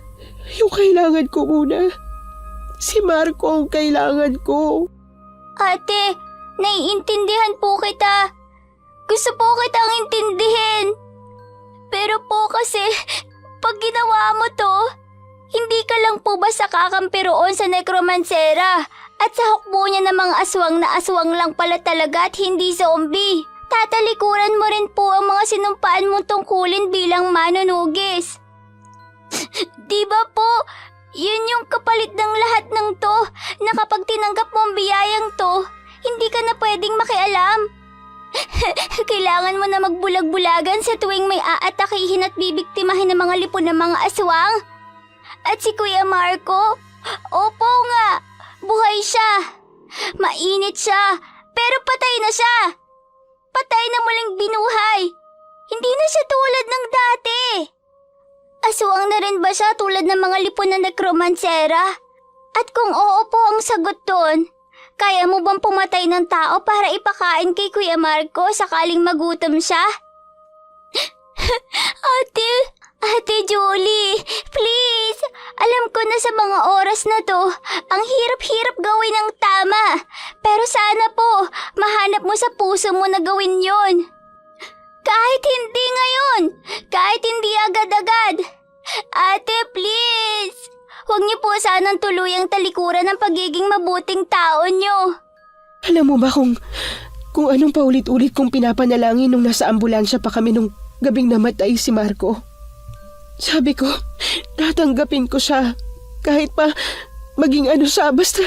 Yung kailangan ko muna. Si Marco ang kailangan ko. Ate, naiintindihan po kita. Gusto po kitang intindihin. Pero po kasi, pag ginawa mo to, hindi ka lang po basta kakampi roon sa nekromansera at sa hukbo niya ng mga aswang na aswang lang pala talaga at hindi zombie. tatalikuran mo rin po ang mga sinumpaan mong tungkulin bilang manunugis. Di ba po, yun yung kapalit ng lahat ng to, na kapag tinanggap mo ang biyayang to, hindi ka na pwedeng makialam. Kailangan mo na magbulag-bulagan sa tuwing may aatakihin at bibiktimahin ng mga lipon ng mga aswang. At si Kuya Marco, opo nga, buhay siya. Mainit siya, pero patay na siya. Patay na muling binuhay. Hindi na siya tulad ng dati. Aswang na rin ba siya tulad ng mga lipon na nekromansera? At kung oo po ang sagot doon, kaya mo bang pumatay ng tao para ipakain kay Kuya Marco sakaling magutom siya? Ate Julie, please. Alam ko na sa mga oras na to, ang hirap-hirap gawin ng tama. Pero sana po, mahanap mo sa puso mo na gawin yon. Kahit hindi ngayon, kahit hindi agad-agad. Ate, please. Huwag niyo po sanang tuluyang talikuran ang pagiging mabuting tao niyo. Alam mo ba kung anong paulit-ulit kong pinapanalangin nung nasa ambulansya pa kami nung gabing namatay si Marco? Sabi ko, tatanggapin ko siya. Kahit pa maging ano siya, basta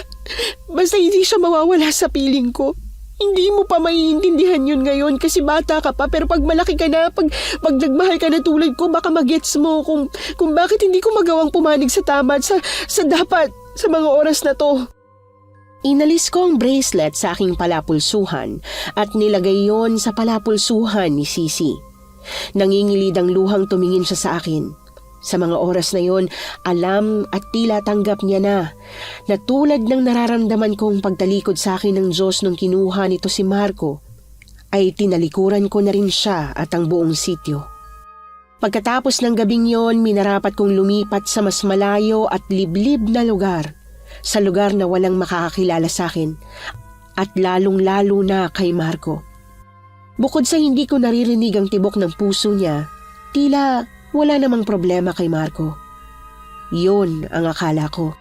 hindi siya mawawala sa piling ko. Hindi mo pa maiintindihan yun ngayon kasi bata ka pa, pero pag malaki ka na, pag nagmahal ka na tulad ko, baka magets mo kung bakit hindi ko magawang pumanig sa tama at sa dapat sa mga oras na to. Inalis ko ang bracelet sa aking palapulsuhan at nilagay yon sa palapulsuhan ni Sisi. Nangingilid ang luhang tumingin siya sa akin. Sa mga oras na yon, alam at tila tanggap niya na tulad ng nararamdaman kong pagtalikod sa akin ng Diyos nung kinuha nito si Marco, ay tinalikuran ko na rin siya at ang buong sityo. Pagkatapos ng gabing yon, minarapat kong lumipat sa mas malayo at liblib na lugar, sa lugar na walang makakakilala sa akin, at lalong-lalo na kay Marco. Bukod sa hindi ko naririnig ang tibok ng puso niya, tila wala namang problema kay Marco. Yun ang akala ko.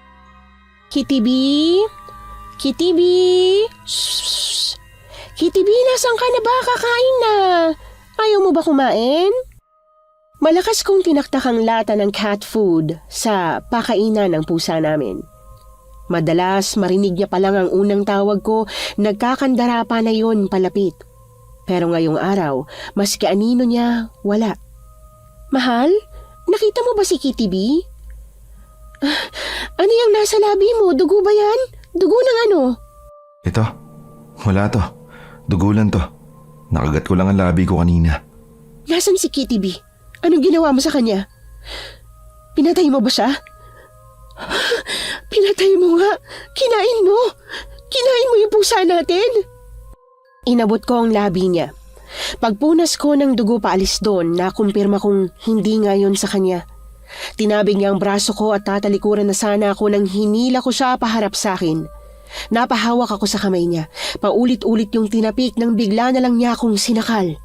Kitty B? Kitty B? Shhh! Kitty B, nasan ka na ba? Kakain na! Ayaw mo ba kumain? Malakas kong tinaktak ang lata ng cat food sa pakainan ng pusa namin. Madalas marinig niya pa lang ang unang tawag ko, nagkakandara pa na yon palapit. Pero ngayong araw, maski anino niya, wala. Mahal, nakita mo ba si Kitty B? Ano yung nasa labi mo? Dugo ba yan? Dugo ng ano? Ito, wala to. Dugo lang to. Nakagat ko lang ang labi ko kanina. Nasaan si Kitty B? Anong ginawa mo sa kanya? Pinatay mo ba siya? Pinatay mo nga. Kinain mo. Kinain mo yung pusa natin. Inabot ko ang labi niya. Pagpunas ko ng dugo paalis doon, nakumpirma kong hindi nga yun sa kanya. Tinabig niya ang braso ko at tatalikuran na sana ako nang hinila ko siya paharap sa akin. Napahawak ako sa kamay niya. Paulit-ulit yung tinapik nang bigla na lang niya akong sinakal.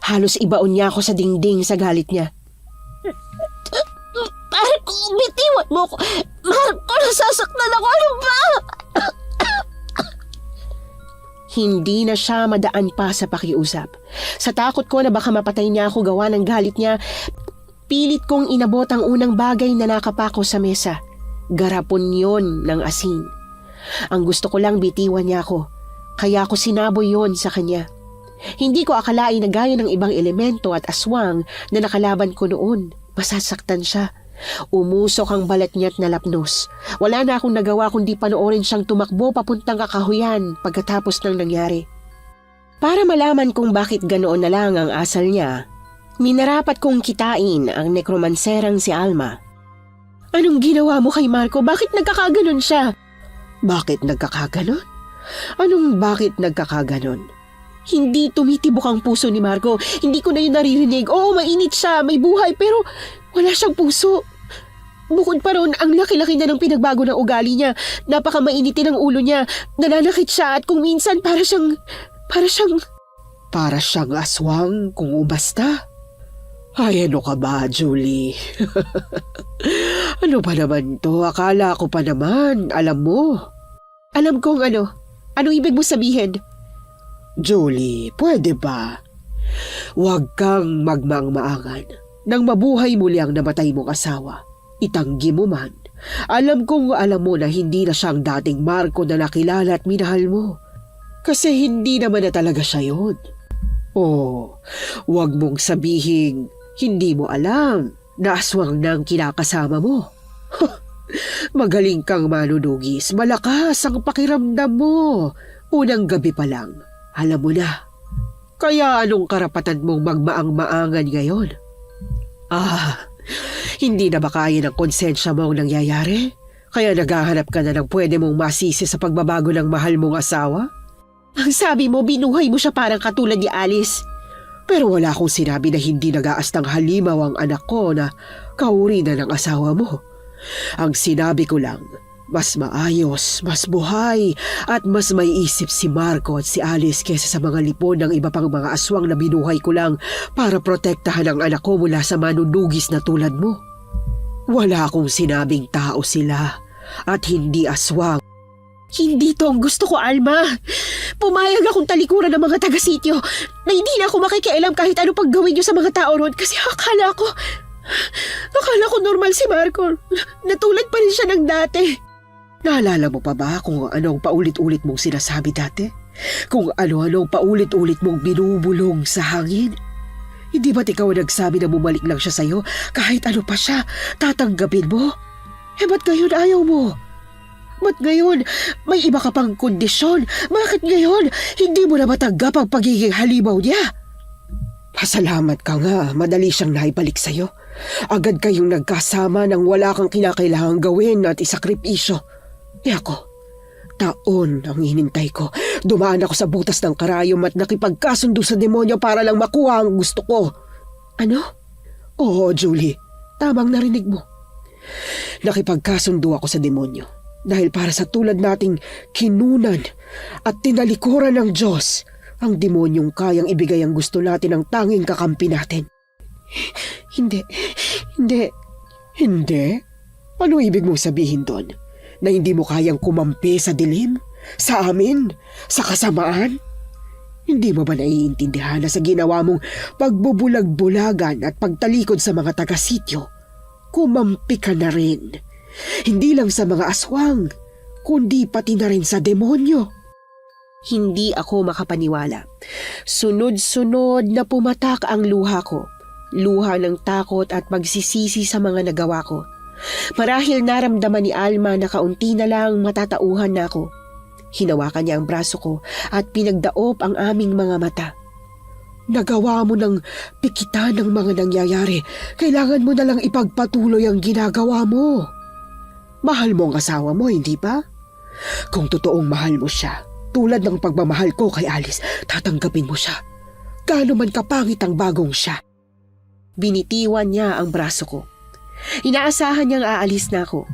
Halos ibaon niya ako sa dingding sa galit niya. Marco, bitiwan mo ko. Marco, nasasaktan ako. Ano ba? Hindi na siya madaan pa sa pakiusap. Sa takot ko na baka mapatay niya ako gawa ng galit niya, pilit kong inabot ang unang bagay na nakapako sa mesa. Garapon yon ng asin. Ang gusto ko lang bitiwan niya ako, kaya ako sinaboy yon sa kanya. Hindi ko akalain na gaya ng ibang elemento at aswang na nakalaban ko noon, masasaktan siya. Umusok ang balat niya't nalapnos. Wala na akong nagawa kundi panoorin siyang tumakbo papuntang kakahuyan pagkatapos ng nangyari. Para malaman kung bakit ganoon na lang ang asal niya, minarapat kong kitain ang nekromanserang si Alma. Anong ginawa mo kay Marco? Bakit nagkakaganon siya? Bakit nagkakaganon? Anong bakit nagkakaganon? Hindi tumitibok ang puso ni Marco. Hindi ko na yun naririnig. Oo, mainit siya, may buhay, pero wala siyang puso. Bukod pa ron, ang laki-laki na ng pinagbago ng ugali niya. Napakamainitin ang ulo niya. Nananakit siya at kung minsan para siyang... Para siyang aswang kung umasta. Ay, ano ka ba, Julie? Ano ba naman to? Akala ko pa naman, alam mo. Alam kong ano. Anong ibig mo sabihin? Julie, pwede ba? Huwag kang magmaang-maangan. Nang mabuhay muli ang namatay mong asawa, itanggi mo man. Alam kong alam mo na hindi na siyang dating Marco na nakilala at minahal mo. Kasi hindi naman na talaga siya yun. Oh, huwag mong sabihin hindi mo alam na aswang na ang kinakasama mo. Magaling kang manunugis, malakas ang pakiramdam mo. Unang gabi pa lang, alam mo na. Kaya anong karapatan mong magmaang-maangan ngayon? Hindi na ba kaya ng konsensya mo ang nangyayari? Kaya naghahanap ka na ng pwede mong masisi sa pagbabago ng mahal mong asawa? Ang sabi mo, binuhay mo siya parang katulad ni Alice. Pero wala akong sinabi na hindi nag-aastang halimaw ang anak ko na kauri na ng asawa mo. Ang sinabi ko lang, mas maayos, mas buhay at mas may isip si Marco at si Alice kesa sa mga lipon ng iba pang mga aswang na binuhay ko lang para protektahan ang anak ko mula sa manunugis na tulad mo. Wala akong sinabing tao sila at hindi aswang. Hindi to ang gusto ko, Alma. Pumayag akong talikuran ng mga taga-sityo na hindi na ako makikialam kahit ano pag gawin niyo sa mga tao ron kasi akala ko normal si Marco. Natulad pa rin siya ng dati. Naalala mo pa ba kung anong paulit-ulit mong sinasabi dati? Kung ano-anong paulit-ulit mong binubulong sa hangin? Hindi ba't ikaw nagsabi na bumalik lang siya sa'yo kahit ano pa siya, tatanggapin mo? Ba't ngayon ayaw mo? Ba't ngayon may iba ka pang kondisyon? Bakit ngayon hindi mo na matanggap ang pagiging halimaw niya? Pasalamat ka nga, madali siyang naibalik sa'yo. Agad kayong nagkasama nang wala kang kinakailangang gawin at isakripisyo. Ako, taon ang hinintay ko. Dumaan ako sa butas ng karayom at nakipagkasundo sa demonyo para lang makuha ang gusto ko. Ano? Oo, Julie, tamang narinig mo. Nakipagkasundo ako sa demonyo dahil para sa tulad nating kinunan at tinalikuran ng Diyos, ang demonyong kayang ibigay ang gusto natin ang tanging kakampi natin. Hindi. Hindi? Ano ibig mong sabihin doon? Na hindi mo kayang kumampi sa dilim? Sa amin? Sa kasamaan? Hindi mo ba naiintindihan na sa ginawa mong pagbubulag-bulagan at pagtalikod sa mga taga-sityo, kumampi ka na rin? Hindi lang sa mga aswang, kundi pati na rin sa demonyo. Hindi ako makapaniwala. Sunod-sunod na pumatak ang luha ko. Luha ng takot at pagsisisi sa mga nagawa ko. Marahil naramdaman ni Alma na kaunti na lang matatauhan na ako. Hinawakan niya ang braso ko at pinagdaop ang aming mga mata. Nagawa mo ng pikitan ng mga nangyayari. Kailangan mo na lang ipagpatuloy ang ginagawa mo. Mahal mo ang asawa mo, hindi ba? Kung totoong mahal mo siya, tulad ng pagmamahal ko kay Alice, tatanggapin mo siya. Gaano man kapangit ang bagong siya. Binitiwan niya ang braso ko. Inaasahan niyang aalis na ako.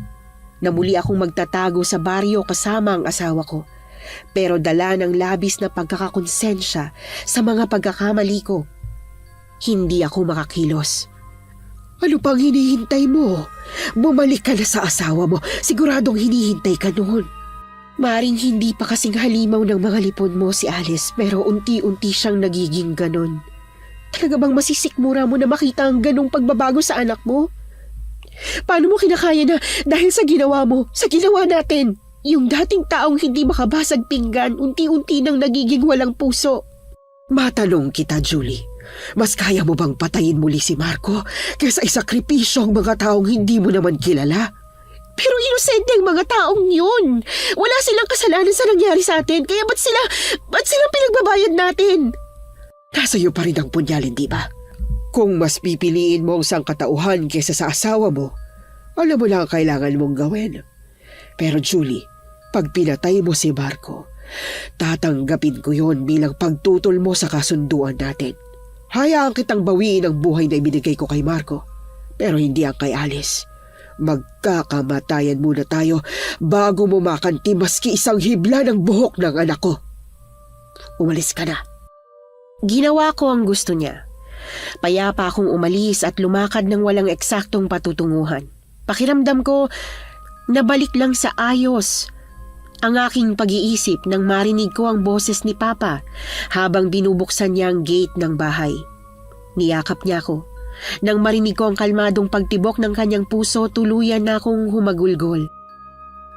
Na muli akong magtatago sa baryo kasama ang asawa ko. Pero dala ng labis na pagkakakonsensya sa mga pagkakamali ko. Hindi ako makakilos. Ano pang hinihintay mo? Bumalik ka na sa asawa mo. Siguradong hinihintay ka noon. Maring hindi pa kasing halimaw ng mga lipod mo si Alice pero unti-unti siyang nagiging ganon. Talaga bang masisikmura mo na makita ang ganong pagbabago sa anak mo? Paano mo kinakaya na dahil sa ginawa mo, sa ginawa natin? Yung dating taong hindi makabasag pinggan, unti-unti nang nagiging walang puso. Matanong kita, Julie. Mas kaya mo bang patayin muli si Marco kaysa isakripisyo ang mga taong hindi mo naman kilala? Pero inosente ang mga taong yun. Wala silang kasalanan sa nangyari sa atin, kaya ba't silang pinagbabayad natin? Nasa iyo pa rin ang punyalin, di ba? Kung mas pipiliin mo ang sangkatauhan kaysa sa asawa mo, alam mo lang ang kailangan mong gawin. Pero Julie, pag pinatay mo si Marco, tatanggapin ko yon bilang pagtutol mo sa kasunduan natin. Hayaan kitang bawiin ang buhay na ibinigay ko kay Marco, pero hindi ang kay Alice. Magkakamatayan muna tayo bago mo makanti maski isang hibla ng buhok ng anak ko. Umalis ka na. Ginawa ko ang gusto niya. Payapa akong umalis at lumakad ng walang eksaktong patutunguhan. Pakiramdam ko, nabalik lang sa ayos. ang aking pag-iisip nang marinig ko ang boses ni Papa habang binubuksan niya ang gate ng bahay. Niyakap niya ako. Nang marinig ko ang kalmadong pagtibok ng kanyang puso, tuluyan na akong humagulgol.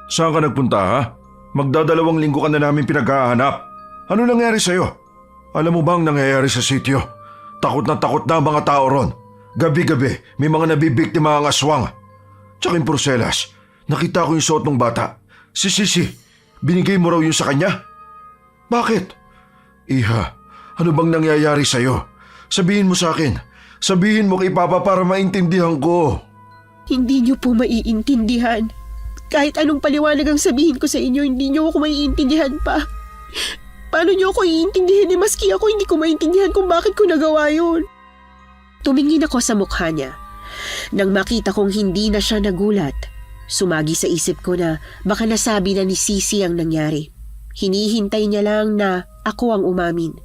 Saan ka nagpunta ha? Magdadalawang linggo ka na namin pinaghahanap. Ano nangyari sa'yo? Alam mo ba ang nangyayari sa sityo? Takot na ang mga tao ron. Gabi-gabi may mga nabibiktima ang aswang. Tsaka yung Porcelas, nakita ko yung suot ng bata. Si Sisi, binigay mo raw yun sa kanya? Bakit? Iha, ano bang nangyayari sa'yo? Sabihin mo sa akin. Sabihin mo kay Papa para maintindihan ko. Hindi niyo po maiintindihan. Kahit anong paliwanag ang sabihin ko sa inyo, hindi niyo ako maiintindihan pa. Paano niyo ako iintindihan maski ako hindi ko maintindihan kung bakit ko nagawa yun? Tumingin ako sa mukha niya. Nang makita kong hindi na siya nagulat, sumagi sa isip ko na baka nasabi na ni Sisi ang nangyari. Hinihintay niya lang na ako ang umamin.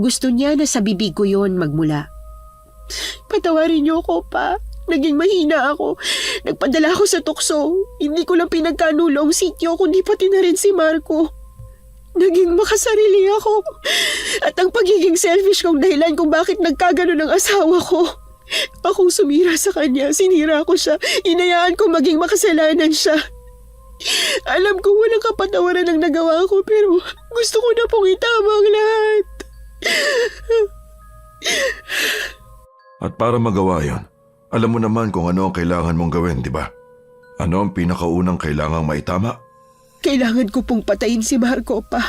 Gusto niya na sa bibig ko yon magmula. Patawarin niyo ako, Pa. Naging mahina ako. Nagpadala ako sa tukso. Hindi ko lang pinagkanulo ang sityo kundi pati na rin si Marco. Naging makasarili ako. At ang pagiging selfish kong dahilan kung bakit nagkagano ng asawa ko. Akong sumira sa kanya, sinira ko siya, inayaan ko maging makasalanan siya. Alam ko walang kapatawaran ang nagawa ko pero gusto ko na pong itama ang lahat. At para magawa yon, alam mo naman kung ano ang kailangan mong gawin, di ba? Ano ang pinakaunang kailangang maitama? Kailangan ko pong patayin si Marco, Pa.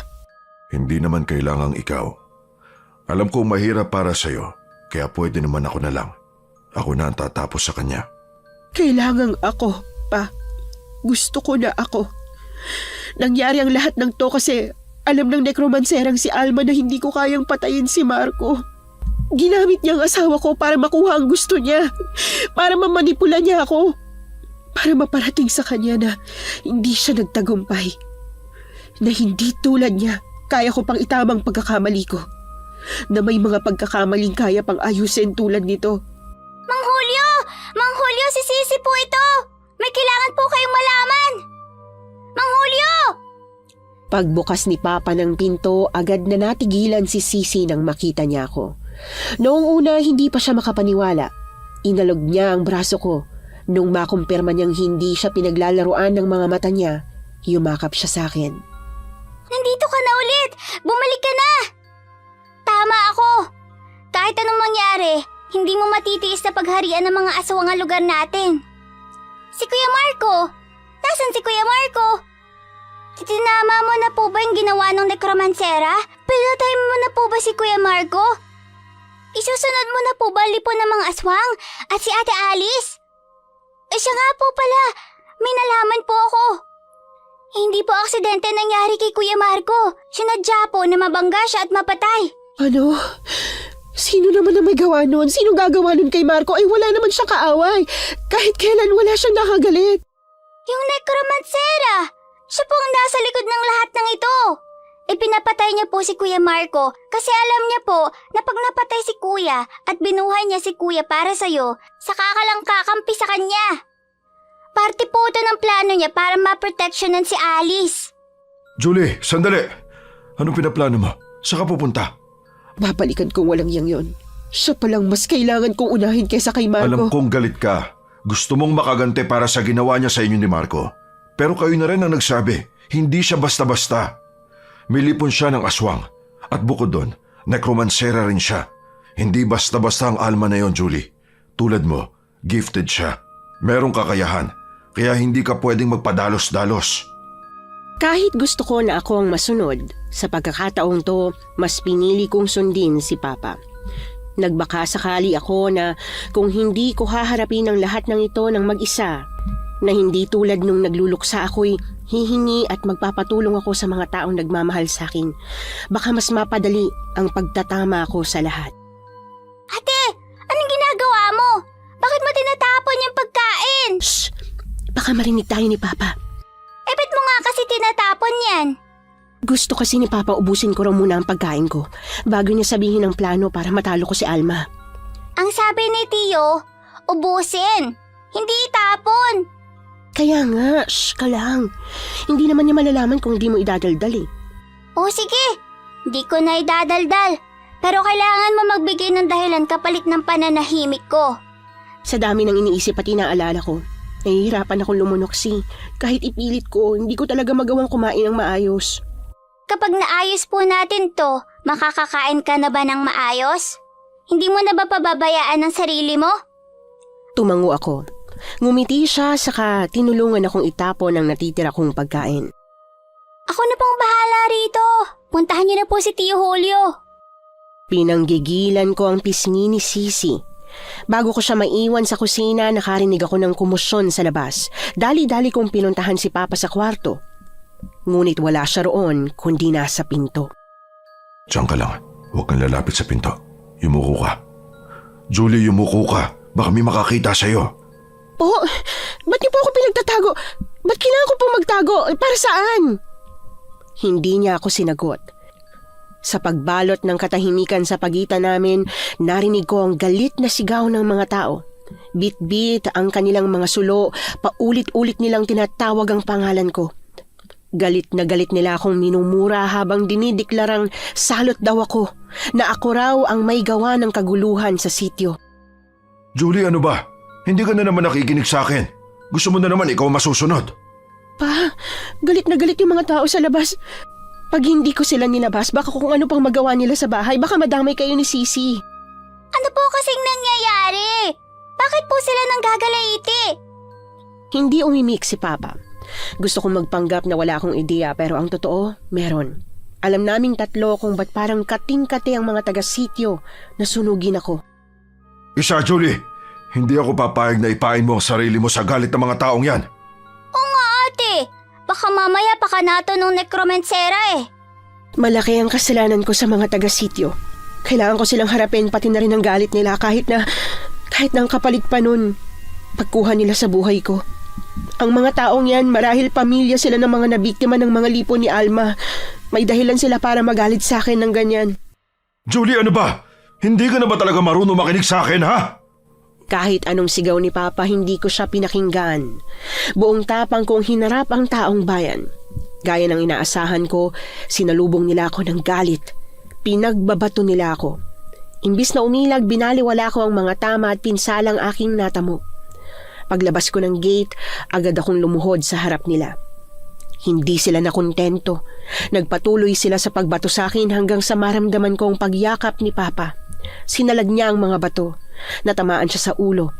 Hindi naman kailangang ikaw. Alam kong mahirap para sa'yo, kaya pwede naman ako na lang. Ako na ang tatapos sa kanya. Kailangang ako, Pa. Gusto ko na ako. Nangyari ang lahat ng to kasi alam ng nekromanserang si Alma na hindi ko kayang patayin si Marco. Ginamit niya ang asawa ko para makuha ang gusto niya. Para mamanipula niya ako. Para maparating sa kanya na hindi siya nagtagumpay. Na hindi tulad niya, kaya ko pang itamang pagkakamali ko. Na may mga pagkakamaling kaya pang ayusin tulad nito. Mang Julio! Mang Julio, si Sisi po ito! May kailangan po kayong malaman! Mang Julio! Pagbukas ni Papa ng pinto, agad na natigilan si Sisi nang makita niya ako. Noong una, hindi pa siya makapaniwala. Inalog niya ang braso ko. Nung makumpirma niyang hindi siya pinaglalaruan ng mga mata niya, yumakap siya sa akin. Nandito ka na ulit! Bumalik ka na! Tama ako! Kahit anong mangyari, hindi mo matitiis na pagharian ng mga aswang ang lugar natin. Si Kuya Marco! Nasaan si Kuya Marco? Tinama mo na po ba yung ginawa ng nekromansera? Pinatay mo na po ba si Kuya Marco? Isusunod mo na po ba lipon ng mga aswang at si Ate Alice? Siya nga po pala, may nalaman po ako. Hindi po aksidente nangyari kay Kuya Marco. Sinadya po na mabangga siya at mapatay. Ano? Sino naman na may gawa nun? Sino gagawa nun kay Marco? Ay wala naman siyang kaaway. Kahit kailan wala siyang nakagalit. Yung nekromansera! Siya po ang nasa likod ng lahat ng ito. Ipinapatay niya po si Kuya Marco kasi alam niya po na pag napatay si Kuya at binuhay niya si Kuya para sa'yo, saka ka lang kakampi sa kanya. Parte po ito ng plano niya para maproteksyonan si Alice. Julie, sandali! Anong pinaplano mo? Saan ka pupunta? Babalikan kong walang yang yon. Siya palang mas kailangan kong unahin kaysa kay Marco. Alam kong galit ka. Gusto mong makagante para sa ginawa niya sa inyo ni Marco. Pero kayo na rin ang nagsabi, hindi siya basta-basta. May lipon siya ng aswang. At bukod doon, nekromansera rin siya. Hindi basta-basta ang Alma na yon, Julie. Tulad mo, gifted siya. Merong kakayahan, kaya hindi ka pwedeng magpadalos-dalos. Kahit gusto ko na ako ang masunod, sa pagkakataong to, mas pinili kong sundin si Papa. Nagbaka sakali ako na kung hindi ko haharapin ang lahat ng ito ng mag-isa, na hindi tulad nung nagluluksa ako'y hihingi at magpapatulong ako sa mga taong nagmamahal sa akin. Baka mas mapadali ang pagtatama ko sa lahat. Ate, anong ginagawa mo? Bakit mo tinatapon yung pagkain? Shh! Baka marinig tayo ni Papa. Ba't mo nga kasi tinatapon yan? Gusto kasi ni Papa ubusin ko raw muna ang pagkain ko bago niya sabihin ang plano para matalo ko si Alma. Ang sabi ni Tio, ubusin, hindi itapon. Kaya nga, shh ka lang. Hindi naman niya malalaman kung di mo idadaldal eh. O sige, di ko na idadaldal. Pero kailangan mo magbigay ng dahilan kapalit ng pananahimik ko. Sa dami ng iniisip at inaalala ko, nahihirapan akong lumunoksi. Kahit ipilit ko, hindi ko talaga magawang kumain ng maayos. Kapag naayos po natin to, makakakain ka na ba ng maayos? Hindi mo na ba pababayaan ang sarili mo? Tumango ako. Ngumiti siya saka tinulungan akong itapon ang natitira kong pagkain. Ako na pong bahala rito. Puntahan niyo na po si Tio Julio. Pinanggigilan ko ang pisngi ni Sisi. Bago ko siya maiwan sa kusina, nakarinig ako ng kumusyon sa labas. Dali-dali kong pinuntahan si Papa sa kwarto. Ngunit wala siya roon kundi nasa pinto. Diyan ka lang. Huwag kang lalapit sa pinto. Yumuko ka. Julie, yumuko ka. Baka may makakita sa'yo. Po, ba't niyo po ako pinagtatago? Ba't kailangan ko pong magtago? Para saan? Hindi niya ako sinagot. Sa pagbalot ng katahimikan sa pagitan namin, narinig ko ang galit na sigaw ng mga tao. Bit-bit ang kanilang mga sulo, paulit-ulit nilang tinatawag ang pangalan ko. Galit na galit nila akong minumura habang dinideklarang salot daw ako, na ako raw ang may gawa ng kaguluhan sa sityo. Julie, ano ba? Hindi ka na naman nakikinig sa akin. Gusto mo na naman ikaw masusunod. Pa, galit na galit yung mga tao sa labas. Pag hindi ko sila nilabas, baka kung ano pang magawa nila sa bahay, baka madamay kayo ni Sisi. Ano po kasing nangyayari? Bakit po sila nanggagalaiti? Hindi umimik si Papa. Gusto kong magpanggap na wala akong ideya pero ang totoo, meron. Alam naming tatlo kung ba't parang kating-kati ang mga taga-sityo na sunugin ako. Isa, Julie. Hindi ako papayag na ipain mo ang sarili mo sa galit ng mga taong yan. Oo nga ate, baka mamaya pakanato ng nekromansera eh. Malaki ang kasalanan ko sa mga taga-sityo. Kailangan ko silang harapin pati na rin ang galit nila kahit na ang kapalit pa nun, pagkuha nila sa buhay ko. Ang mga taong yan, marahil pamilya sila ng mga nabiktima ng mga lipo ni Alma. May dahilan sila para magalit sa akin ng ganyan. Julie, ano ba? Hindi ka na ba talaga marunong makinig sa akin, ha? Kahit anong sigaw ni Papa, hindi ko siya pinakinggan. Buong tapang kong hinarap ang taong bayan. Gaya ng inaasahan ko, sinalubong nila ako ng galit. Pinagbabato nila ako. Imbis na umilag, binaliwala ko ang mga tama at pinsalang aking natamo. Paglabas ko ng gate, agad akong lumuhod sa harap nila. Hindi sila nakontento. Nagpatuloy sila sa pagbato sa akin hanggang sa maramdaman ko ang pagyakap ni Papa. Sinalag niya ang mga bato. Natamaan siya sa ulo.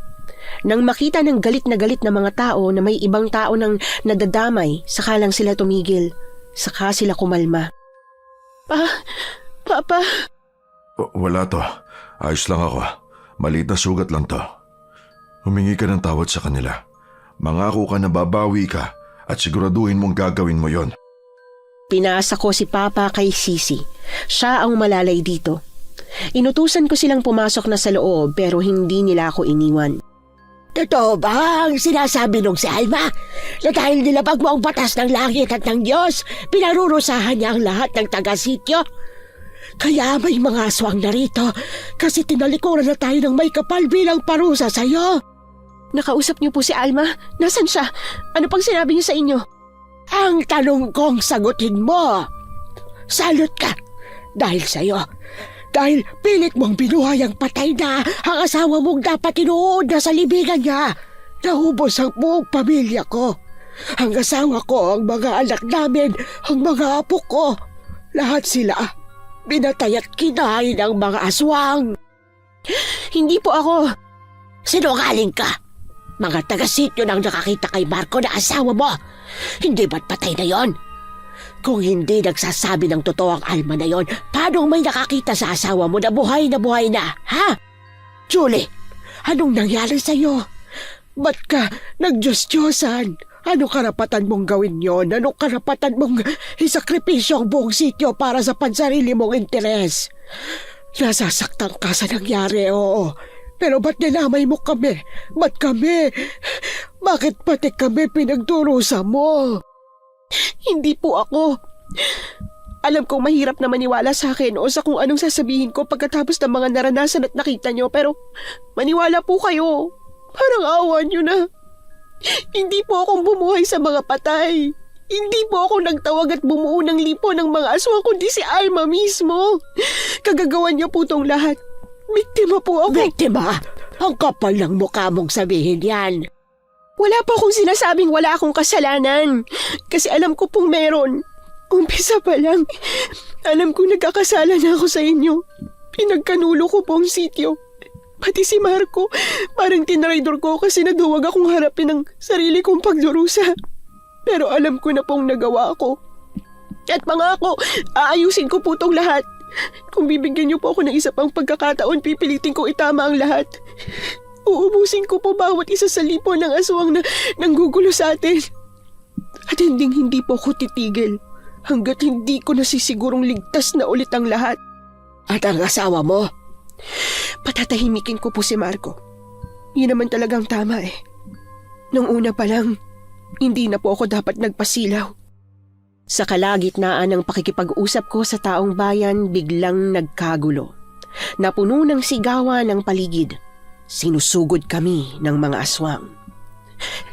Nang makita ng galit na mga tao na may ibang tao nang nadadamay, saka lang sila tumigil. Saka sila kumalma. Papa. Wala to. Ayos lang ako. Maliit na sugat lang to. Humingi ka ng tawad sa kanila. Mangako ka na babawi ka at siguraduhin mong gagawin mo yon. Pinasa ko si Papa kay Sisi. Siya ang malalay dito. Inutusan ko silang pumasok na sa loob pero hindi nila ako iniwan. Totoo ba ang sinasabi nung si Alma? Na dahil nilabag mo ang batas ng langit at ng Diyos, pinarurusahan niya ang lahat ng taga-sityo? Kaya may mga aswang narito kasi tinalikuran na tayo ng may kapal bilang parusa sa'yo. Nakausap niyo po si Alma? Nasaan siya? Ano pang sinabi niyo sa inyo? Ang tanong kong sagutin mo. Salot ka dahil sa'yo. Dahil pilit mong binuhay ang patay na ang asawa mong dapat inuod na sa libingan niya. Nahubos ang buong pamilya ko. Ang asawa ko, ang mga anak namin, ang mga apo ko. Lahat sila binatay at kinain ng mga aswang. Hindi po ako. Sinungaling ka. Mga taga-sityo nang nakakita kay Marco na asawa mo. Hindi ba't patay na yon? Kung hindi nagsasabi ng totoo ang Alma na yon, paano may nakakita sa asawa mo na buhay na, ha? Julie, anong nangyari sa'yo? Ba't ka nagdiyos-diyosan? Anong karapatan mong gawin yon? Anong karapatan mong isakripisyo ang buong sityo para sa pansarili mong interes? Nasasaktan ka sa nangyari, oo. Pero ba't nilamay mo kami? Ba't kami? Bakit pati kami pinagdurusa mo? Hindi po ako. Alam kong mahirap na maniwala sa akin o sa kung anong sasabihin ko pagkatapos ng mga naranasan at nakita nyo pero maniwala po kayo. Parang awa nyo na. Hindi po akong bumuhay sa mga patay. Hindi po ako nagtawag at bumuo ng lipo ng mga aswang, kundi si Alma mismo. Kagagawan niya po tong lahat. Biktima po ako. Biktima? Ang kapal ng mukha mong sabihin yan. Wala po akong sinasabing wala akong kasalanan. Kasi alam ko pong meron. Umpisa pa lang. Alam ko nagkakasala na ako sa inyo. Pinagkanulo ko po ang sityo. Pati si Marco, parang tinraidor ko kasi naduwag akong harapin ang sarili kong pagdurusa. Pero alam ko na pong nagawa ko. At pangako, aayusin ko po tong lahat. Kung bibigyan niyo po ako ng isa pang pagkakataon, pipilitin ko itama ang lahat. Uubusin ko po bawat isa sa lipo ng aswang na nanggugulo sa atin. At hindi po ako titigil hanggat hindi ko nasisigurong ligtas na ulit ang lahat. At ang asawa mo? Patatahimikin ko po si Marco. Yun naman talagang tama eh. Nung una pa lang, hindi na po ako dapat nagpasilaw. Sa kalagitnaan ng pakikipag-usap ko sa taong bayan, biglang nagkagulo. Napuno ng sigawan ng paligid. Sinusugod kami ng mga aswang.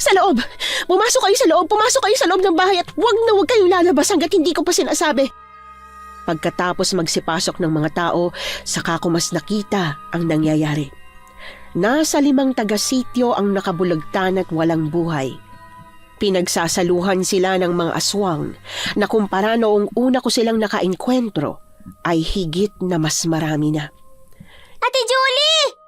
Sa loob! Pumasok kayo sa loob! Pumasok kayo sa loob ng bahay at huwag kayong lalabas hanggat hindi ko pa sinasabi. Pagkatapos magsipasok ng mga tao, saka ko mas nakita ang nangyayari. Nasa 5 taga-sityo ang nakabulagtan at walang buhay. Pinagsasaluhan sila ng mga aswang na kumpara noong una ko silang nakainkwentro ay higit na mas marami na. Ate Julie!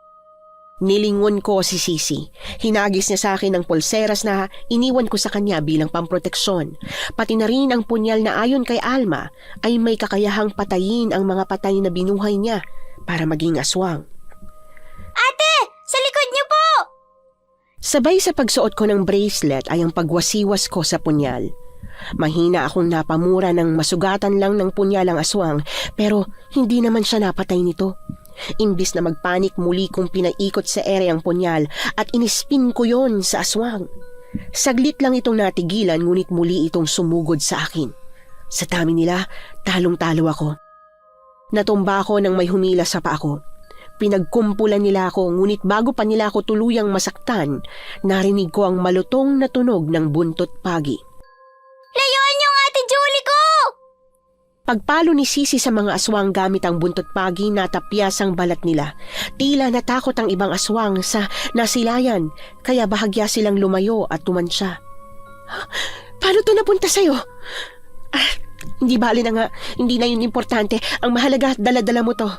Nilingon ko si Sisi. Hinagis niya sa akin ang pulseras na iniwan ko sa kanya bilang pamproteksyon. Pati na rin ang punyal na ayon kay Alma ay may kakayahang patayin ang mga patay na binuhay niya para maging aswang. Ate! Sa likod niyo po! Sabay sa pagsuot ko ng bracelet ay ang pagwasiwas ko sa punyal. Mahina akong napamura ng masugatan lang ng punyal ang aswang pero hindi naman siya napatay nito. Imbis na magpanik, muli kong pinaikot sa ere ang punyal at inispin ko yon sa aswang. Saglit lang itong natigilan ngunit muli itong sumugod sa akin. Sa dami nila, talong-talo ako. Natumba ako nang may humila sa paa ko. Pinagkumpulan nila ako ngunit bago pa nila ako tuluyang masaktan, narinig ko ang malutong na tunog ng buntot pagi. Layuan niyo ang Ate Julie ko! Pagpalo ni Sisi sa mga aswang gamit ang buntot pagi, natapyas ang balat nila. Tila natakot ang ibang aswang sa nasilayan, kaya bahagya silang lumayo at tumansya. Paano to napunta sa'yo? Hindi bali na nga, hindi na yun importante. Ang mahalaga, dala-dala mo to.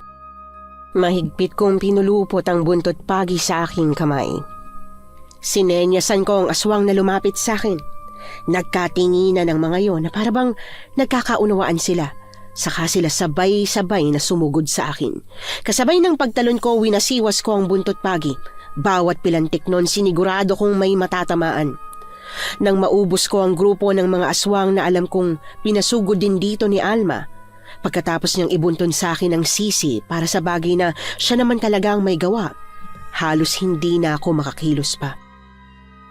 Mahigpit kong pinulupot ang buntot pagi sa aking kamay. Sinenyasan ko ang aswang na lumapit sa akin. Nagkatinginan ng mga yon na parabang nagkakaunawaan sila. Saka sila sabay-sabay na sumugod sa akin. Kasabay ng pagtalon ko, winasiwas ko ang buntot pagi. Bawat pilantik nun, sinigurado kong may matatamaan. Nang maubos ko ang grupo ng mga aswang na alam kong pinasugod din dito ni Alma, pagkatapos niyang ibunton sa akin ang Sisi para sa bagay na siya naman talagang may gawa, halos hindi na ako makakilos pa.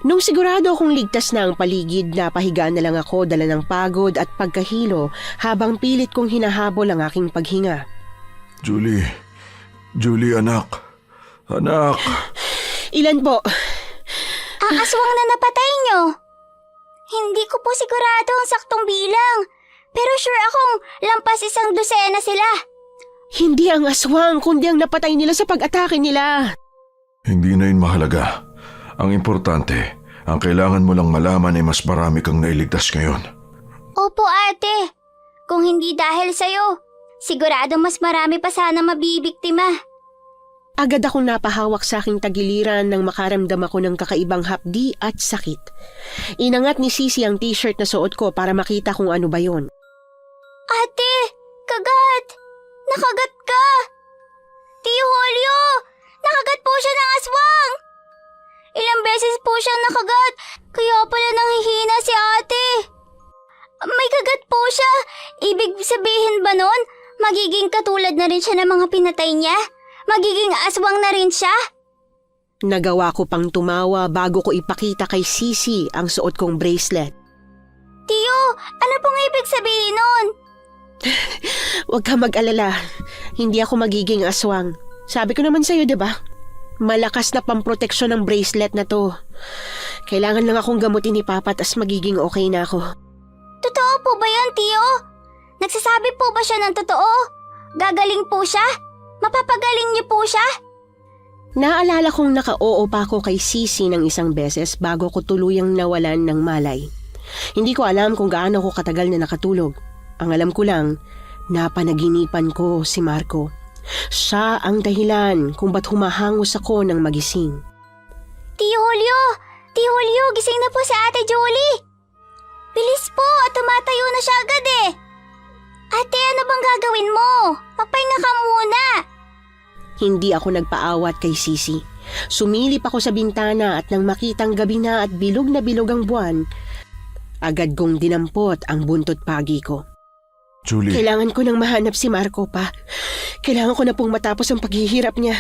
Nung sigurado akong ligtas na ang paligid, napahiga na lang ako dala ng pagod at pagkahilo habang pilit kong hinahabol ang aking paghinga. Julie anak. Anak. Ang Ilan po? aswang na napatay niyo. Hindi ko po sigurado ang saktong bilang. Pero sure akong lampas 100 sila. Hindi ang aswang, kundi ang napatay nila sa pag-atake nila. Hindi na yun mahalaga. Ang importante, ang kailangan mo lang malaman ay mas marami kang nailigtas ngayon. Opo ate. Kung hindi dahil sa'yo, sigurado mas marami pa sana mabibiktima. Agad akong napahawak sa aking tagiliran nang makaramdam ako ng kakaibang hapdi at sakit. Inangat ni Sisi ang t-shirt na suot ko para makita kung ano ba yon. Ate, kagat! Nakagat ka! Tio Julio, nakagat po siya ng aswang! Ilang beses po siyang nakagat, kaya pala nanghihina si ate. May kagat po siya. Ibig sabihin ba nun, magiging katulad na rin siya ng mga pinatay niya? Magiging aswang na rin siya? Nagawa ko pang tumawa bago ko ipakita kay Sisi ang suot kong bracelet. Tio, ano pong ibig sabihin nun? Huwag ka mag-alala, hindi ako magiging aswang. Sabi ko naman sa'yo, diba? Malakas na pamproteksyon ng bracelet na to. Kailangan lang akong gamutin ni Papa tas magiging okay na ako. Totoo po ba yan, Tio? Nagsasabi po ba siya ng totoo? Gagaling po siya? Mapapagaling niyo po siya? Naalala kong naka-oo pa ako kay Sisi ng isang beses bago ko tuluyang nawalan ng malay. Hindi ko alam kung gaano ko katagal na nakatulog. Ang alam ko lang, napanaginipan ko si Marco. Siya ang dahilan kung ba't humahangos ako ng magising. Tio Julio, gising na po si Ate Julie. Bilis po at tumatayo na siya agad eh. Ate, ano bang gagawin mo? Magpahinga ka muna. Hindi ako nagpaawat kay Sisi. Sumilip ako sa bintana at nang makitang gabi na at bilog na bilog ang buwan, agad kong dinampot ang buntot pagi ko. Julie, Kailangan ko nang mahanap si Marco pa. Kailangan ko na pong matapos ang paghihirap niya.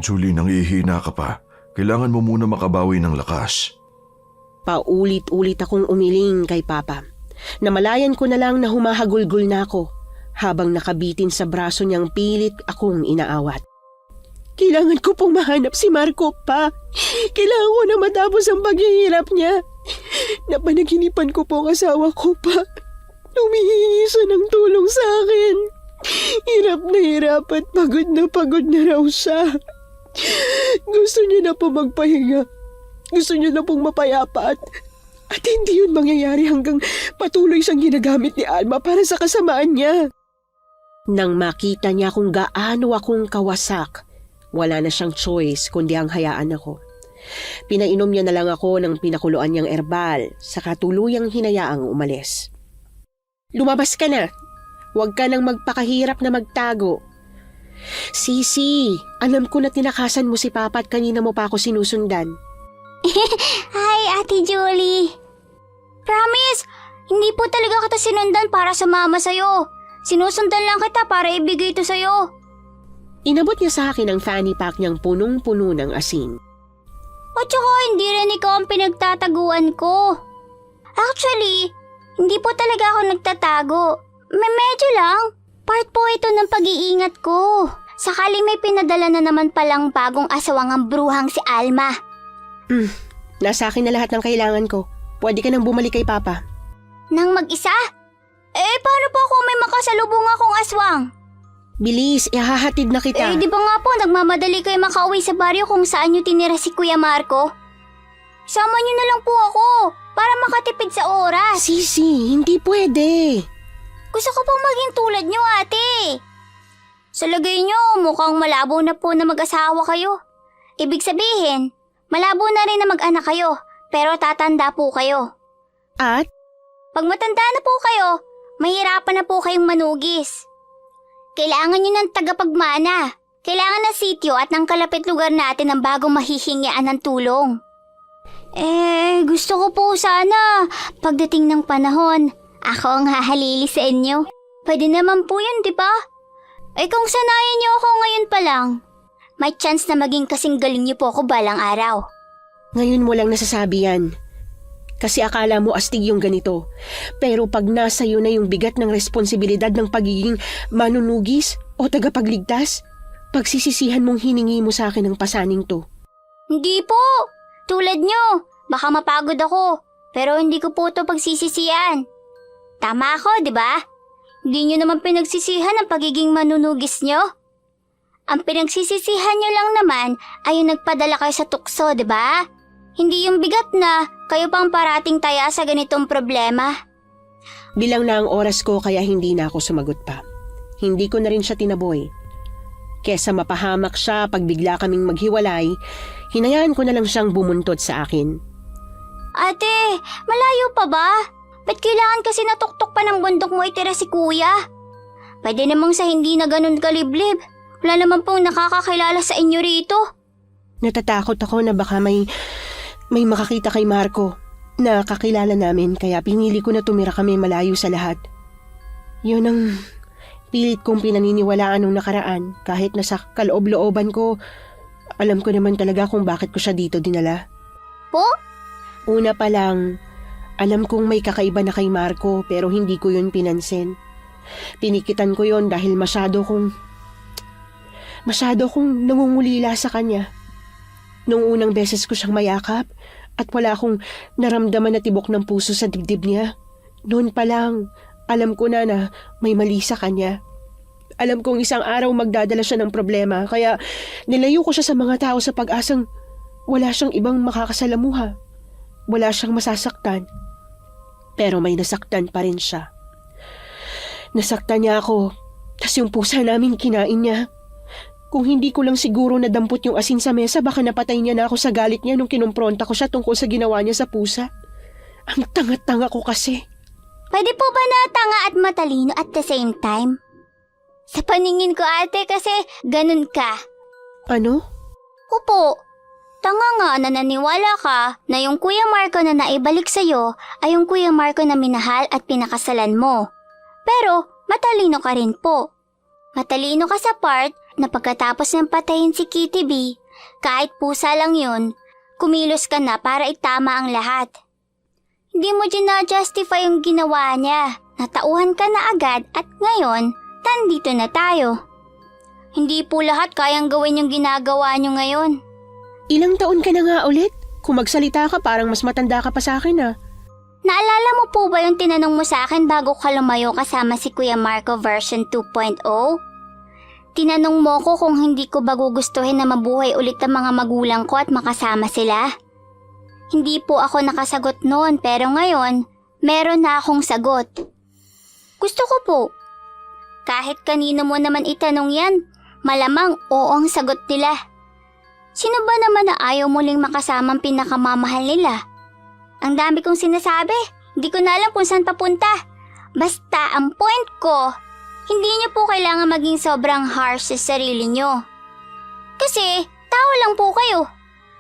Julie, nangihina ka pa. Kailangan mo muna makabawi ng lakas. Paulit-ulit akong umiling kay Papa. Namalayan ko na lang na humahagulgol na ako habang nakabitin sa braso niyang pilit akong inaawat. Kailangan ko pong mahanap si Marco pa. Kailangan ko na matapos ang paghihirap niya. Napanaginipan ko po ang asawa ko pa. Humihingi siya ng tulong sa akin. Hirap at pagod na raw siya. Gusto niya na po magpahinga. Gusto niya na pong mapayapa at hindi yun mangyayari hanggang patuloy siyang ginagamit ni Alma para sa kasamaan niya. Nang makita niya kung gaano akong kawasak, wala na siyang choice kundi ang hayaan ako. Pinainom niya na lang ako ng pinakuluan niyang erbal, saka tuluyang hinayaang umalis. Lumabas ka na. Huwag ka nang magpakahirap na magtago. Sisi, alam ko na tinakasan mo si Papa at kanina mo pa ako sinusundan. Hi, Ate Julie. Promise, hindi po talaga kita sinundan para sumama sa'yo. Sinusundan lang kita para ibigay ito sa'yo. Inabot niya sa akin ang fanny pack niyang punong-puno ng asin. At saka hindi rin ikaw ang pinagtataguan ko. Actually, hindi po talaga ako nagtatago. Medyo lang. Part po ito ng pag-iingat ko. Sakaling may pinadala na naman palang bagong asawang ang bruhang si Alma. Nasa akin na lahat ng kailangan ko. Pwede ka nang bumalik kay Papa. Nang mag-isa? Paano po kung may makasalubong akong aswang? Bilis, ihahatid na kita. Di ba nga po nagmamadali kayo makauwi sa baryo kung saan nyo tinira si Kuya Marco? Sama nyo na lang po ako para makatipid sa oras. Sisi, hindi pwede. Gusto ko pong maging tulad nyo, ate. Sa lagay nyo, mukhang malabo na po na mag-asawa kayo. Ibig sabihin, malabo na rin na mag-anak kayo, pero tatanda po kayo. At? Pag matanda na po kayo, mahirapan na po kayong manugis. Kailangan nyo ng tagapagmana. Kailangan ng sityo at ng kalapit lugar natin ng bagong mahihingian ng tulong. Gusto ko po sana, pagdating ng panahon, ako ang hahalili sa inyo. Pwede naman po yun, di ba? Kung sanayin niyo ako ngayon pa lang, may chance na maging kasing galing niyo po ako balang araw. Ngayon mo lang nasasabi yan. Kasi akala mo astig yung ganito. Pero pag nasa iyo na yung bigat ng responsibilidad ng pagiging manunugis o tagapagligtas, pagsisisihan mong hiningi mo sa akin ang pasaning to. Hindi po. Tulad niyo. Baka mapagod ako. Pero hindi ko po ito pagsisisihan. Tama ako, di ba? Hindi niyo naman pinagsisihan ang pagiging manunugis niyo. Ang pinagsisisihan niyo lang naman ay yung nagpadala kayo sa tukso, di ba? Hindi yung bigat na kayo pang parating taya sa ganitong problema. Bilang na ang oras ko kaya hindi na ako sumagot pa. Hindi ko na rin siya tinaboy. Kesa mapahamak siya pag bigla kaming maghiwalay, hinayaan ko na lang siyang bumuntod sa akin. Ate, malayo pa ba? Ba't kailangan kasi natuktok pa ng bundok mo itira si kuya? Pwede namang sa hindi na ganun kaliblib. Wala naman pong nakakakilala sa inyo rito. Natatakot ako na baka may makakita kay Marco na kakilala namin kaya pinili ko na tumira kami malayo sa lahat. Yun ang pilit kong pinaniniwalaan nung nakaraan kahit nasa kaloob-looban ko, alam ko naman talaga kung bakit ko siya dito dinala. Po? Una pa lang, alam kong may kakaiba na kay Marco pero hindi ko yun pinansin. Pinikitan ko yun dahil masyado kong nangungulila sa kanya. Nung unang beses ko siyang mayakap at wala akong naramdaman na tibok ng puso sa dibdib niya, noon pa lang, alam ko na may mali sa kanya. Alam kong isang araw magdadala siya ng problema, kaya nilayo ko siya sa mga tao sa pag-asang wala siyang ibang makakasalamuha. Wala siyang masasaktan. Pero may nasaktan pa rin siya. Nasaktan niya ako, tas yung pusa namin kinain niya. Kung hindi ko lang siguro nadampot yung asin sa mesa, baka napatay niya na ako sa galit niya nung kinumpronta ko siya tungkol sa ginawa niya sa pusa. Ang tanga-tanga ko kasi. Pwede po ba na tanga at matalino at the same time? Sa paningin ko ate kasi ganun ka. Ano? Opo, tanga nga na naniwala ka na yung Kuya Marco na naibalik sa'yo ay yung Kuya Marco na minahal at pinakasalan mo. Pero matalino ka rin po. Matalino ka sa part na pagkatapos ng patayin si Kitty B, kahit pusa lang yun, kumilos ka na para itama ang lahat. Hindi mo gina-justify yung ginawa niya. Natauhan ka na agad at ngayon, nandito na tayo. Hindi po lahat kayang gawin yung ginagawa niyo ngayon. Ilang taon ka na nga ulit? Kung magsalita ka parang mas matanda ka pa sa akin Naalala mo po ba yung tinanong mo sa akin bago ka lumayo kasama si Kuya Marco version 2.0? Tinanong mo ko kung hindi ko ba gugustuhin na mabuhay ulit ang mga magulang ko at makasama sila. Hindi po ako nakasagot noon pero ngayon, meron na akong sagot. Gusto ko po. Kahit kanino mo naman itanong yan, malamang oo ang sagot nila. Sino ba naman na ayaw muling makasamang pinakamamahal nila? Ang dami kong sinasabi, hindi ko na alam kung saan papunta. Basta ang point ko, hindi niyo po kailangan maging sobrang harsh sa sarili niyo. Kasi tao lang po kayo.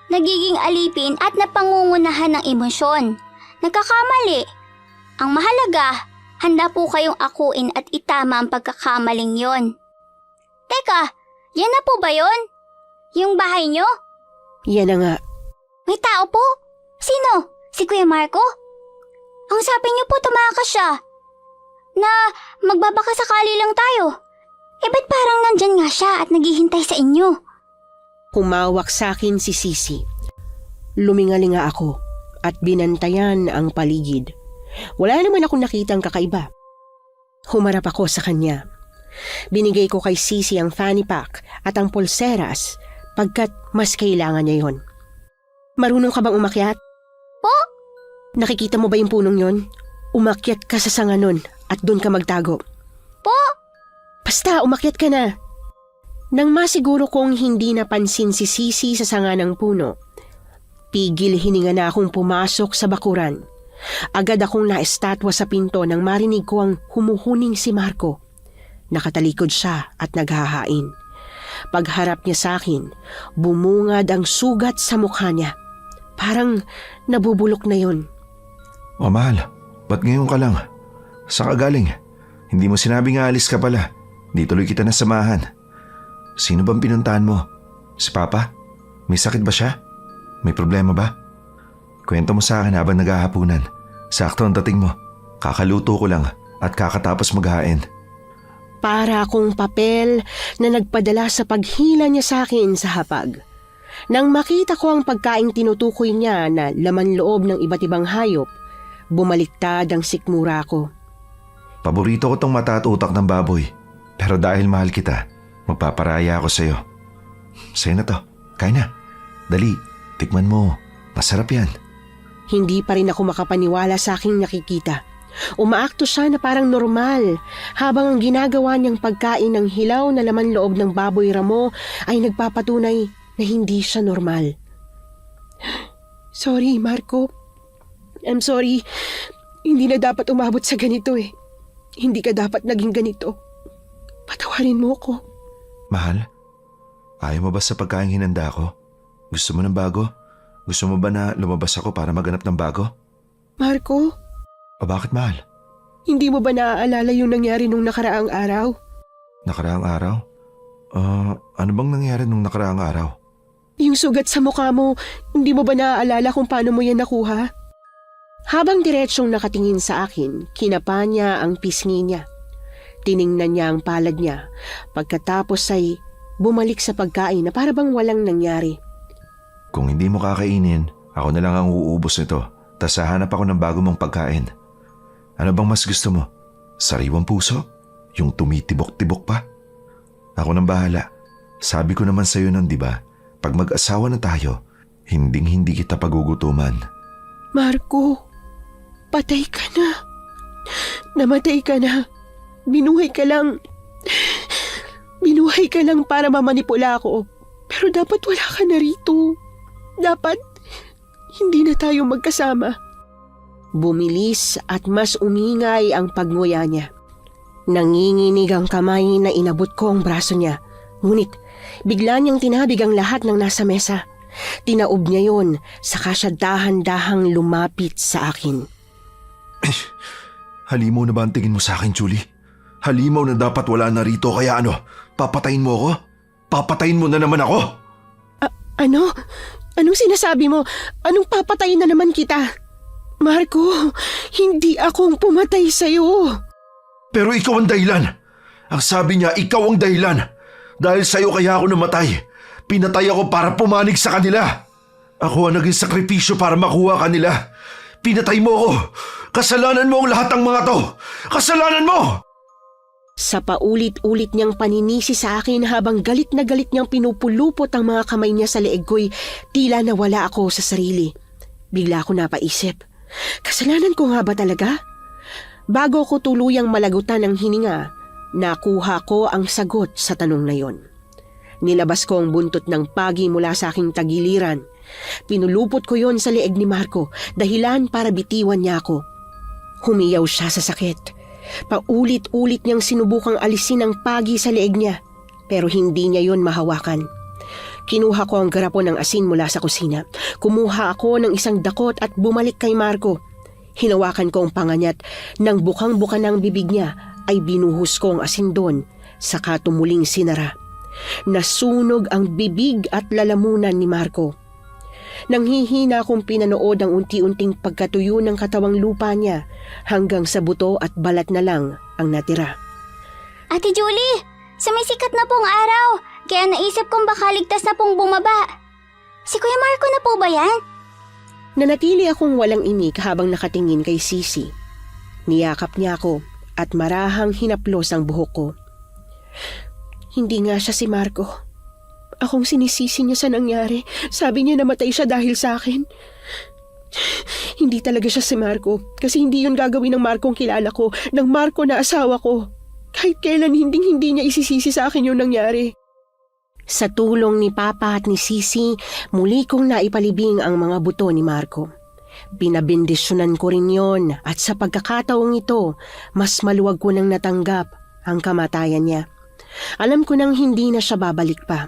Nagiging alipin at napangungunahan ng emosyon. Nagkakamali. Ang mahalaga, handa po kayong akuin at itama ang pagkakamaling yon. Teka, yan na po ba yon? Yung bahay nyo? Yan na nga. May tao po? Sino? Si Kuya Marco? Ang sabi niyo po tumakas siya. Na magbabaka sakali lang tayo. Ba't parang nandyan nga siya at naghihintay sa inyo? Humawak sa akin si Sisi. Lumingalinga ako at binantayan ang paligid. Wala naman akong nakitang kakaiba. Humarap ako sa kanya. Binigay ko kay Sisi ang fanny pack at ang pulseras pagkat mas kailangan niya yon. Marunong ka bang umakyat? Po? Nakikita mo ba yung punong yon? Umakyat ka sa sanga nun at doon ka magtago. Po? Basta umakyat ka na. Nang masiguro kong hindi napansin si Sisi sa sanga ng puno, pigil hininga na akong pumasok sa bakuran. Agad akong naestatwa sa pinto nang marinig ko ang humuhuning si Marco. Nakatalikod siya at naghahain. Pagharap niya sa akin, bumungad ang sugat sa mukha niya. Parang nabubulok na yon. O mahal, ba't ngayon ka lang? Saan ka galing? Hindi mo sinabing aalis ka pala. Di tuloy kita nasamahan. Sino bang pinuntahan mo? Si Papa? May sakit ba siya? May problema ba? Kwento mo sa akin habang naghahapunan. Sakto ang dating mo. Kakaluto ko lang at kakatapos maghain. Para akong papel na nagpadala sa paghila niya sa akin sa hapag. Nang makita ko ang pagkaing tinutukoy niya na laman loob ng iba't ibang hayop, bumaliktad ang sikmura ko. Paborito ko tong mata at utak ng baboy. Pero dahil mahal kita, magpaparaya ako sa'yo. Sa'yo na to. Kain na. Dali, tikman mo. Masarap yan. Hindi pa rin ako makapaniwala sa aking nakikita. Umaakto siya na parang normal habang ang ginagawa niyang pagkain ng hilaw na laman loob ng baboy ramo ay nagpapatunay na hindi siya normal. Sorry, Marco. I'm sorry. Hindi na dapat umabot sa ganito eh. Hindi ka dapat naging ganito. Patawarin mo ko. Mahal, ayaw mo ba sa pagkain hinanda ko? Gusto mo ng bago? Gusto mo ba na lumabas ako para maganap ng bago? Marco, O bakit mahal? hindi mo ba naaalala yung nangyari nung nakaraang araw? Nakaraang araw? Ano bang nangyari nung nakaraang araw? Yung sugat sa mukha mo, hindi mo ba naaalala kung paano mo yan nakuha? Habang diretsyong nakatingin sa akin, kinapa niya ang pisngi niya. Tiningnan niya ang palad niya, pagkatapos ay bumalik sa pagkain na para bang walang nangyari. Kung hindi mo kakainin, ako na lang ang uubos nito. Tas hahanap ako ng bago mong pagkain. Ano bang mas gusto mo? Sariwang puso? Yung tumitibok-tibok pa? Ako nang bahala. Sabi ko naman sa'yo nun, di ba? Pag mag-asawa na tayo, hinding-hindi kita pagugutuman. Marco, patay ka na. Namatay ka na. Binuhay ka lang. Binuhay ka lang para mamanipula ako. Pero dapat wala ka na rito. Dapat hindi na tayo magkasama. Bumilis at mas umingay ang pagnguya niya. Nanginginig ang kamay na inabot ko ang braso niya. Ngunit bigla niyang tinabig ang lahat ng nasa mesa. Tinaob niya yon, saka siya dahan-dahang lumapit sa akin. Halimaw na ba ang tingin mo sa akin, Julie? Halimaw na dapat wala na rito, kaya ano? Papatayin mo ako? Papatayin mo na naman ako? Ano? Anong sinasabi mo? Anong papatayin na naman kita? Marco, hindi akong pumatay sa'yo. Pero ikaw ang dahilan. Ang sabi niya, ikaw ang dahilan. Dahil sa'yo kaya ako namatay. Pinatay ako para pumanig sa kanila. Ako ang naging sakripisyo para makuha kanila. Pinatay mo ako. Kasalanan mo ang lahat ng mga to. Kasalanan mo! Sa paulit-ulit niyang paninisi sa akin habang galit na galit niyang pinupulupot ang mga kamay niya sa leeg ko'y tila nawala ako sa sarili. Bigla ako napaisip. Kasalanan ko nga ba talaga? Bago ko tuluyang malagutan ng hininga, nakuha ko ang sagot sa tanong na yon. Nilabas ko ang buntot ng pagi mula sa aking tagiliran. Pinulupot ko yon sa leeg ni Marco, dahilan para bitiwan niya ako. Humiyaw siya sa sakit. Paulit-ulit niyang sinubukang alisin ang pagi sa leeg niya, pero hindi niya yon mahawakan. Kinuha ko ang garapon ng asin mula sa kusina. Kumuha ako ng isang dakot at bumalik kay Marco. Hinawakan ko ang panganyat. Nang bukang-buka ng bibig niya, ay binuhos ko ang asin doon, saka tumuling sinara. Nasunog ang bibig at lalamunan ni Marco. Nanghihina akong pinanood ang unti-unting pagkatuyo ng katawang lupa niya hanggang sa buto at balat na lang ang natira. Ate Julie, sumisikat na pong araw, kaya naisip kong baka ligtas na pong bumaba. Si Kuya Marco na po ba yan? Nanatili akong walang imik habang nakatingin kay Sisi. Niyakap niya ako at marahang hinaplos ang buhok ko. Hindi nga siya si Marco. Akong sinisisi niya sa nangyari. Sabi niya namatay siya dahil sa akin. Hindi talaga siya si Marco kasi hindi yun gagawin ng Marco ang kilala ko, ng Marco na asawa ko. Kahit kailan hindi niya isisisi sa akin yung nangyari. Sa tulong ni Papa at ni Sisi, muli kong naipalibing ang mga buto ni Marco. Pinabindisyonan ko rin yon at sa pagkakataong ito, mas maluwag ko nang natanggap ang kamatayan niya. Alam ko nang hindi na siya babalik pa.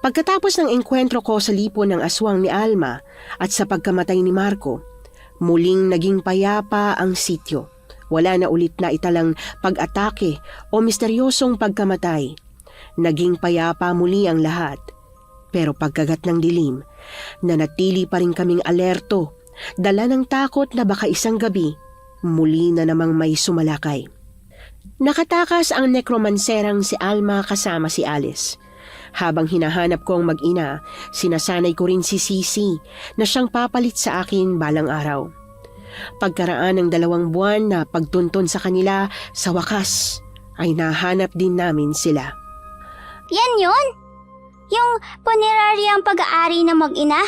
Pagkatapos ng engkwentro ko sa lipo ng aswang ni Alma at sa pagkamatay ni Marco, muling naging payapa ang sityo. Wala na ulit na italang pag-atake o misteryosong pagkamatay. Naging payapa muli ang lahat. Pero pagkagat ng dilim, nanatili pa rin kaming alerto, dala ng takot na baka isang gabi, muli na namang may sumalakay. Nakatakas ang nekromanserang si Alma kasama si Alice. Habang hinahanap ko ang mag-ina, sinasanay ko rin si Sisi na siyang papalit sa akin balang araw. Pagkaraan ng 2 buwan na pagtunton sa kanila, sa wakas ay nahanap din namin sila. Yan yun? Yung puneraryang pag-aari na mag-ina?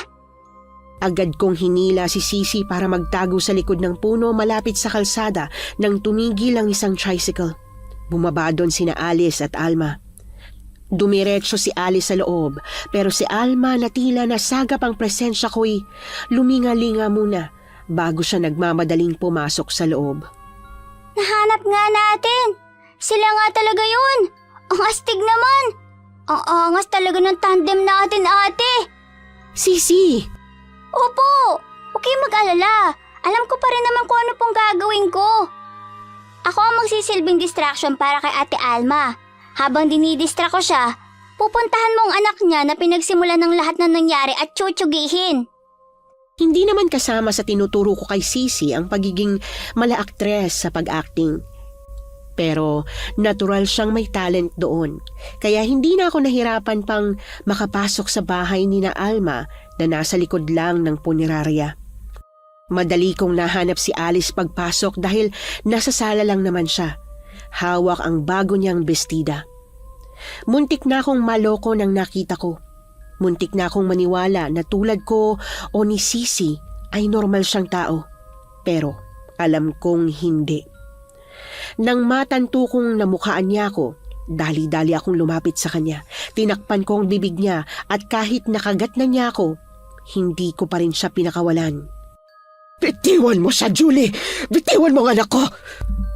Agad kong hinila si Sisi para magtago sa likod ng puno malapit sa kalsada nang tumigil ang isang tricycle. Bumaba doon sina Alice at Alma. Dumiretso si Alice sa loob, pero si Alma na tila nasagap ang presensya ko'y luminga-linga muna bago siya nagmamadaling pumasok sa loob. Nahanap nga natin. Sila nga talaga yun. Ang astig naman. Ang angas talaga ng tandem natin, ate. Sisi! Opo, huwag kayong mag-alala. Alam ko pa rin naman kung ano pong gagawin ko. Ako ang magsisilbing distraction para kay Ate Alma. Habang dinidistract ko siya, pupuntahan mo ang anak niya na pinagsimulan ng lahat na nangyari at tsutyugihin. Hindi naman kasama sa tinuturo ko kay Sisi ang pagiging mala-aktres sa pag-acting. Pero natural siyang may talent doon. Kaya hindi na ako nahirapan pang makapasok sa bahay ni na Alma na nasa likod lang ng punerarya. Madali kong nahanap si Alice pagpasok dahil nasa sala lang naman siya. Hawak ang bago niyang bestida. Muntik na akong maloko nang nakita ko. Muntik na akong maniwala na tulad ko o ni Sisi ay normal siyang tao. Pero alam kong hindi. Nang matanto kong namukhaan niya ako, dali-dali akong lumapit sa kanya. Tinakpan ko ang bibig niya at kahit nakagat na niya ako, hindi ko pa rin siya pinakawalan. Bitiwan mo siya, Julie! Bitiwan mo ang anak ko!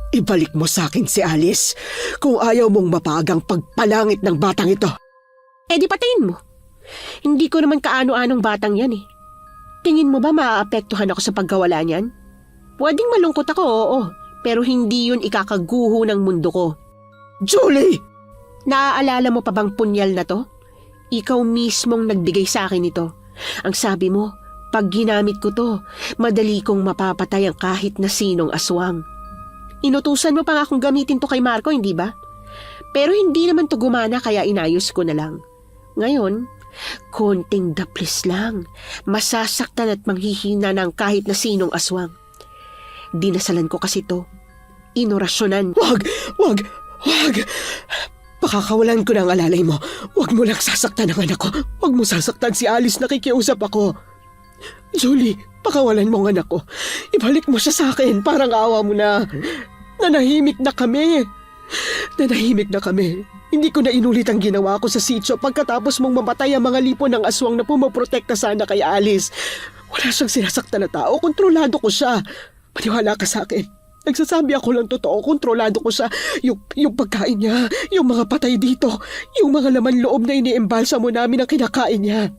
Ibalik mo sa akin si Alice kung ayaw mong mapagang pagpalangit ng batang ito. Eh di patayin mo. Hindi ko naman kaano-anong batang yan eh. Tingin mo ba maaapektuhan ako sa pagkawala niyan? Pwedeng malungkot ako, oo. Pero hindi yun ikakaguho ng mundo ko. Julie! Naaalala mo pa bang punyal na to? Ikaw mismong nagbigay sa akin ito. Ang sabi mo, pag ginamit ko to, madali kong mapapatay ang kahit na sinong aswang. Inutusan mo pa nga akong gamitin to kay Marco, hindi ba? Pero hindi naman to gumana kaya inayos ko na lang. Ngayon, konting daplis lang, masasaktan at manghihina ng kahit na sinong aswang. Dinasalan ko kasi to. Inorasyonan. Wag! Pakakawalan ko ng alalay mo. Wag mo lang sasaktan ang anak ko. Wag mo sasaktan si Alice, nakikiusap ako. Julie, pakawalan mo ang anak ko. Ibalik mo siya sa akin, parang awa mo na. Nanahimik na kami. Hindi ko na inulit ang ginawa ko sa sitio pagkatapos mong mamatay ang mga lipon ng aswang na pumoprotekta sana kay Alice. Wala siyang sinasaktan na tao, kontrolado ko siya. Maniwala ka sa akin. Nagsasabi ako lang totoo, kontrolado ko siya. Yung pagkain niya, yung mga patay dito, yung mga laman loob na iniimbalsa mo namin ang kinakain niya.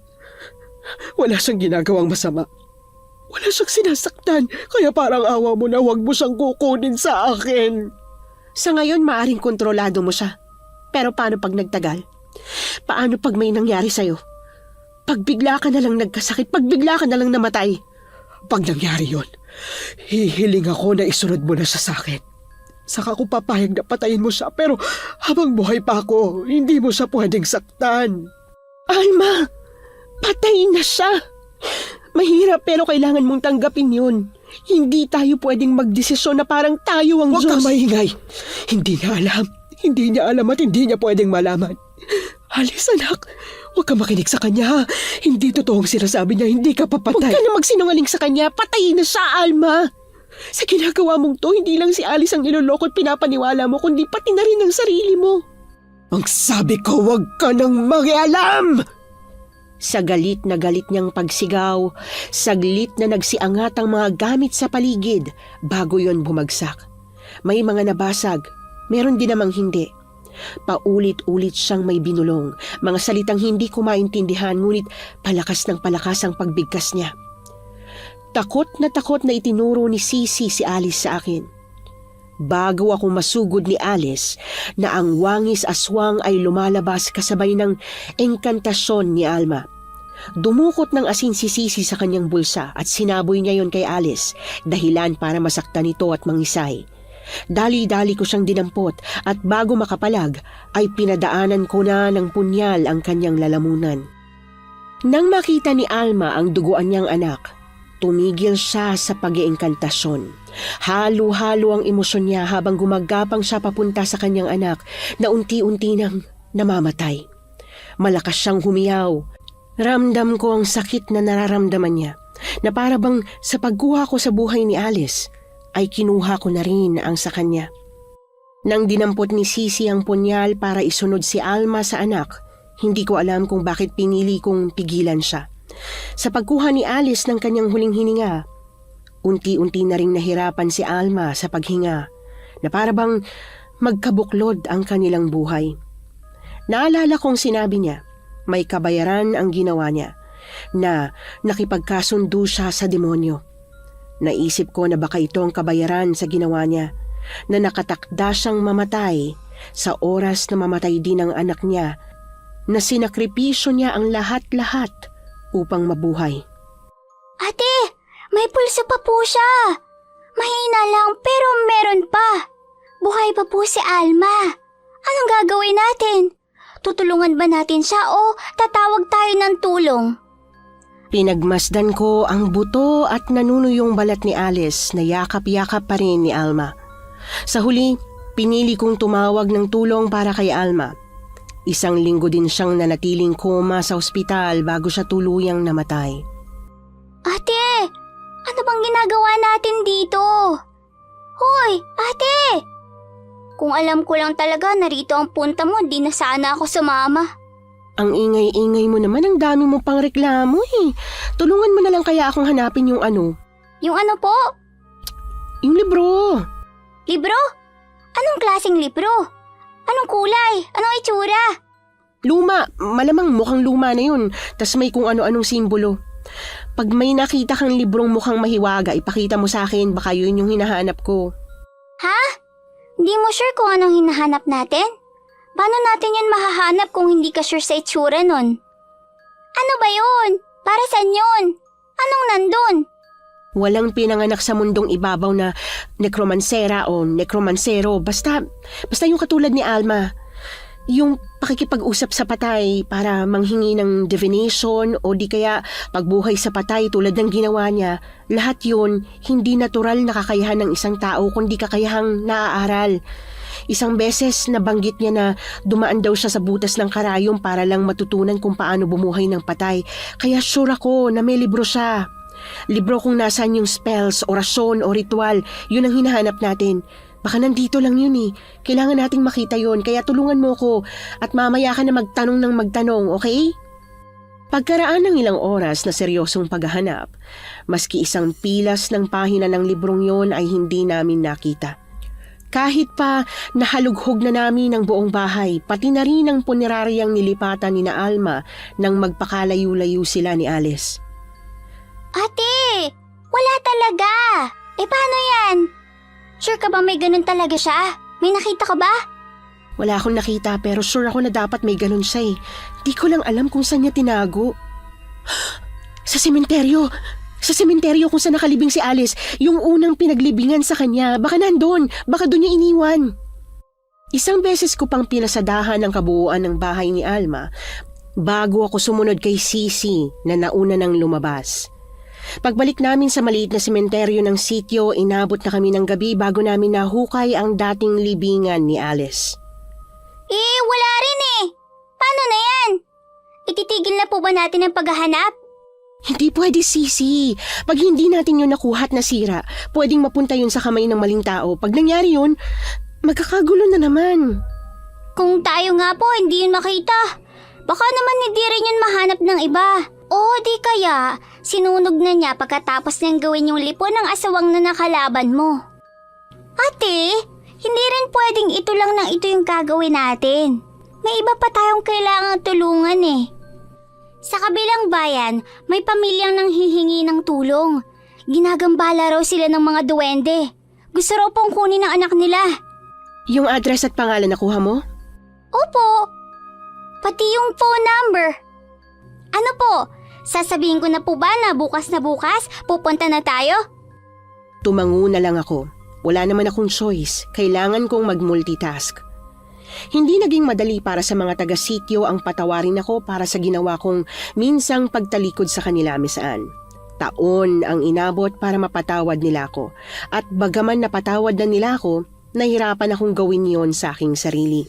Wala siyang ginagawang masama. Wala siyang sinasaktan, kaya parang awa mo na wag mo siyang kukunin sa akin. Sa ngayon, maaring kontrolado mo siya. Pero paano pag nagtagal? Paano pag may nangyari sa'yo? Pag bigla ka na lang nagkasakit, pag bigla ka na lang namatay. Pag nangyari yon, hihiling ako na isunod mo na siya sa akin. Saka ko papayag na patayin mo siya, pero habang buhay pa ako, hindi mo siya pwedeng saktan. Alma, patayin na siya. Mahirap pero kailangan mong tanggapin yun. Hindi tayo pwedeng magdesisyon na parang tayo ang Huwag Diyos. kang maingay. Hindi niya alam at hindi niya pwedeng malaman. Alice, anak, huwag kang makinig sa kanya. Hindi totoong sinasabi niya, hindi ka Huwag papatay. ka na magsinungaling sa kanya. Patayin na siya, Alma. Sa ginagawa mong to, hindi lang si Alice ang niloloko at pinapaniwala mo, kundi pati na rin ang sarili mo. Ang sabi ko, huwag ka nang makialam! Sa galit na galit niyang pagsigaw, saglit na nagsiangat ang mga gamit sa paligid bago yon bumagsak. May mga nabasag, meron din namang hindi. Paulit-ulit siyang may binulong, mga salitang hindi ko maintindihan ngunit palakas ng palakas ang pagbigkas niya. Takot na itinuro ni Sisi si Alice sa akin. Bago ako masugod ni Alice na ang wangis aswang ay lumalabas kasabay ng engkantasyon ni Alma. Dumukot ng asin si Sisi sa kanyang bulsa at sinaboy niya yon kay Alice, dahilan para masaktan ito at mangisay. Dali-dali ko siyang dinampot at bago makapalag ay pinadaanan ko na ng punyal ang kanyang lalamunan. Nang makita ni Alma ang duguan niyang anak, tumigil siya sa pag-iengkantasyon. Halo-halo ang emosyon niya habang gumagapang siya papunta sa kanyang anak na unti-unti nang namamatay. Malakas siyang humiyaw. Ramdam ko ang sakit na nararamdaman niya na para bang sa pagkuha ko sa buhay ni Alice ay kinuha ko na rin ang sa kanya. Nang dinampot ni Sisi ang punyal para isunod si Alma sa anak, hindi ko alam kung bakit pinili kong pigilan siya. Sa pagkuha ni Alice ng kanyang huling hininga, unti-unti na ring nahirapan si Alma sa paghinga na para bang magkabuklod ang kanilang buhay. Naalala kong sinabi niya, may kabayaran ang ginawa niya, na nakipagkasundo siya sa demonyo. Naisip ko na baka ito ang kabayaran sa ginawa niya, na nakatakda siyang mamatay sa oras na mamatay din ang anak niya, na sinakripisyo niya ang lahat-lahat upang mabuhay. Ate, may pulso pa po siya. Mahina lang pero meron pa. Buhay pa po si Alma. Anong gagawin natin? Tutulungan ba natin siya o tatawag tayo ng tulong? Pinagmasdan ko ang buto at nanunuyong balat ni Alice na yakap-yakap pa rin ni Alma. Sa huli, pinili kong tumawag ng tulong para kay Alma. 1 linggo din siyang nanatiling koma sa ospital bago siya tuluyang namatay. Ate, ano bang ginagawa natin dito? Hoy, ate! Kung alam ko lang talaga narito ang punta mo, di na sana ako sumama. Ang ingay-ingay mo naman, ang dami mo pang reklamo eh. Tulungan mo na lang kaya akong hanapin yung ano. Yung ano po? Yung libro. Libro? Anong klaseng libro? Anong kulay? Anong itsura? Luma, malamang mukhang luma na yun. Tas may kung ano-anong simbolo. Pag may nakita kang librong mukhang mahiwaga, ipakita mo sa akin, baka yun yung hinahanap ko. Ha? Hindi mo sure kung anong hinahanap natin? Paano natin yan mahahanap kung hindi ka sure sa itsura nun? Ano ba yun? Para saan yun? Anong nandun? Walang pinanganak sa mundong ibabaw na nekromansera o nekromansero. Basta yung katulad ni Alma. Yung pakikipag-usap sa patay para manghingi ng divination o di kaya pagbuhay sa patay tulad ng ginawa niya. Lahat yun, hindi natural na kakayahan ng isang tao kundi kakayahang naaaral. 1 beses nabanggit niya na dumaan daw siya sa butas ng karayom para lang matutunan kung paano bumuhay ng patay. Kaya sure ako na may libro siya. Libro kung nasaan yung spells, orasyon o ritual, yun ang hinahanap natin. Baka nandito lang yun eh. Kailangan nating makita yun, kaya tulungan mo ko at mamaya ka na magtanong ng magtanong, okay? Pagkaraan ng ilang oras na seryosong paghahanap, maski 1 pilas ng pahina ng librong yon ay hindi namin nakita. Kahit pa nahalughog na namin ang buong bahay, pati na rin ang puneraryang nilipatan ni na Alma nang magpakalayo-layo sila ni Alice. Ate, wala talaga. Paano yan? Sure ka ba may ganun talaga siya? May nakita ka ba? Wala akong nakita pero sure ako na dapat may ganun siya eh. Di ko lang alam kung saan niya tinago. Sa sementeryo! Sa sementeryo kung saan nakalibing si Alice, yung unang pinaglibingan sa kanya, baka nandun, baka doon niya iniwan. 1 beses ko pang pinasadahan ang kabuuan ng bahay ni Alma bago ako sumunod kay Sisi na nauna nang lumabas. Pagbalik namin sa maliit na sementeryo ng sityo, inabot na kami ng gabi bago namin nahukay ang dating libingan ni Alice. Wala rin eh. Paano na yan? Ititigil na po ba natin ang paghahanap? Hindi pwede, Sisi. Pag hindi natin yun nakuha at nasira, pwedeng mapunta yun sa kamay ng maling tao. Pag nangyari yun, magkakagulo na naman. Kung tayo nga po hindi yun makita, baka naman hindi rin yun mahanap ng iba. O di kaya, sinunog na niya pagkatapos niyang gawin yung lipon ng asawang na nakalaban mo. Ate, hindi rin pwedeng ito lang nang ito yung gagawin natin. May iba pa tayong kailangang tulungan eh. Sa kabilang bayan, may pamilyang nanghihingi ng tulong. Ginagambala raw sila ng mga duwende. Gusto raw pong kunin ng anak nila. Yung address at pangalan nakuha mo? Opo. Pati yung phone number. Ano po? Sasabihin ko na po ba na bukas pupunta na tayo? Tumango na lang ako. Wala naman akong choice. Kailangan kong mag-multitask. Hindi naging madali para sa mga taga-sityo ang patawarin ako para sa ginawa kong minsang pagtalikod sa kanila, Miss Anne. Taon ang inabot para mapatawad nila ako. At bagaman napatawad na nila ako, nahirapan akong gawin yon sa aking sarili.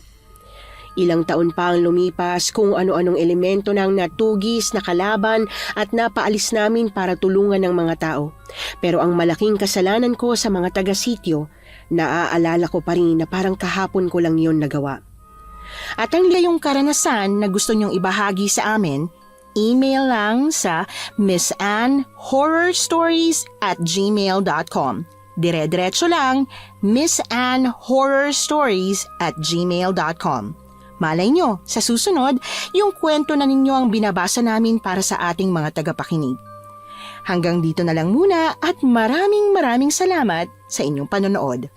Ilang taon pa ang lumipas kung ano-anong elemento ng natugis, nakalaban at napaalis namin para tulungan ng mga tao. Pero ang malaking kasalanan ko sa mga taga-sityo, naaalala ko pa rin na parang kahapon ko lang yon nagawa. At ang yung karanasan na gusto nyong ibahagi sa amin, email lang sa missanhorrorstories@gmail.com. Dire-diretso lang, missanhorrorstories@gmail.com. Malay nyo, sa susunod, yung kwento na ninyo ang binabasa namin para sa ating mga tagapakinig. Hanggang dito na lang muna at maraming salamat sa inyong panonood.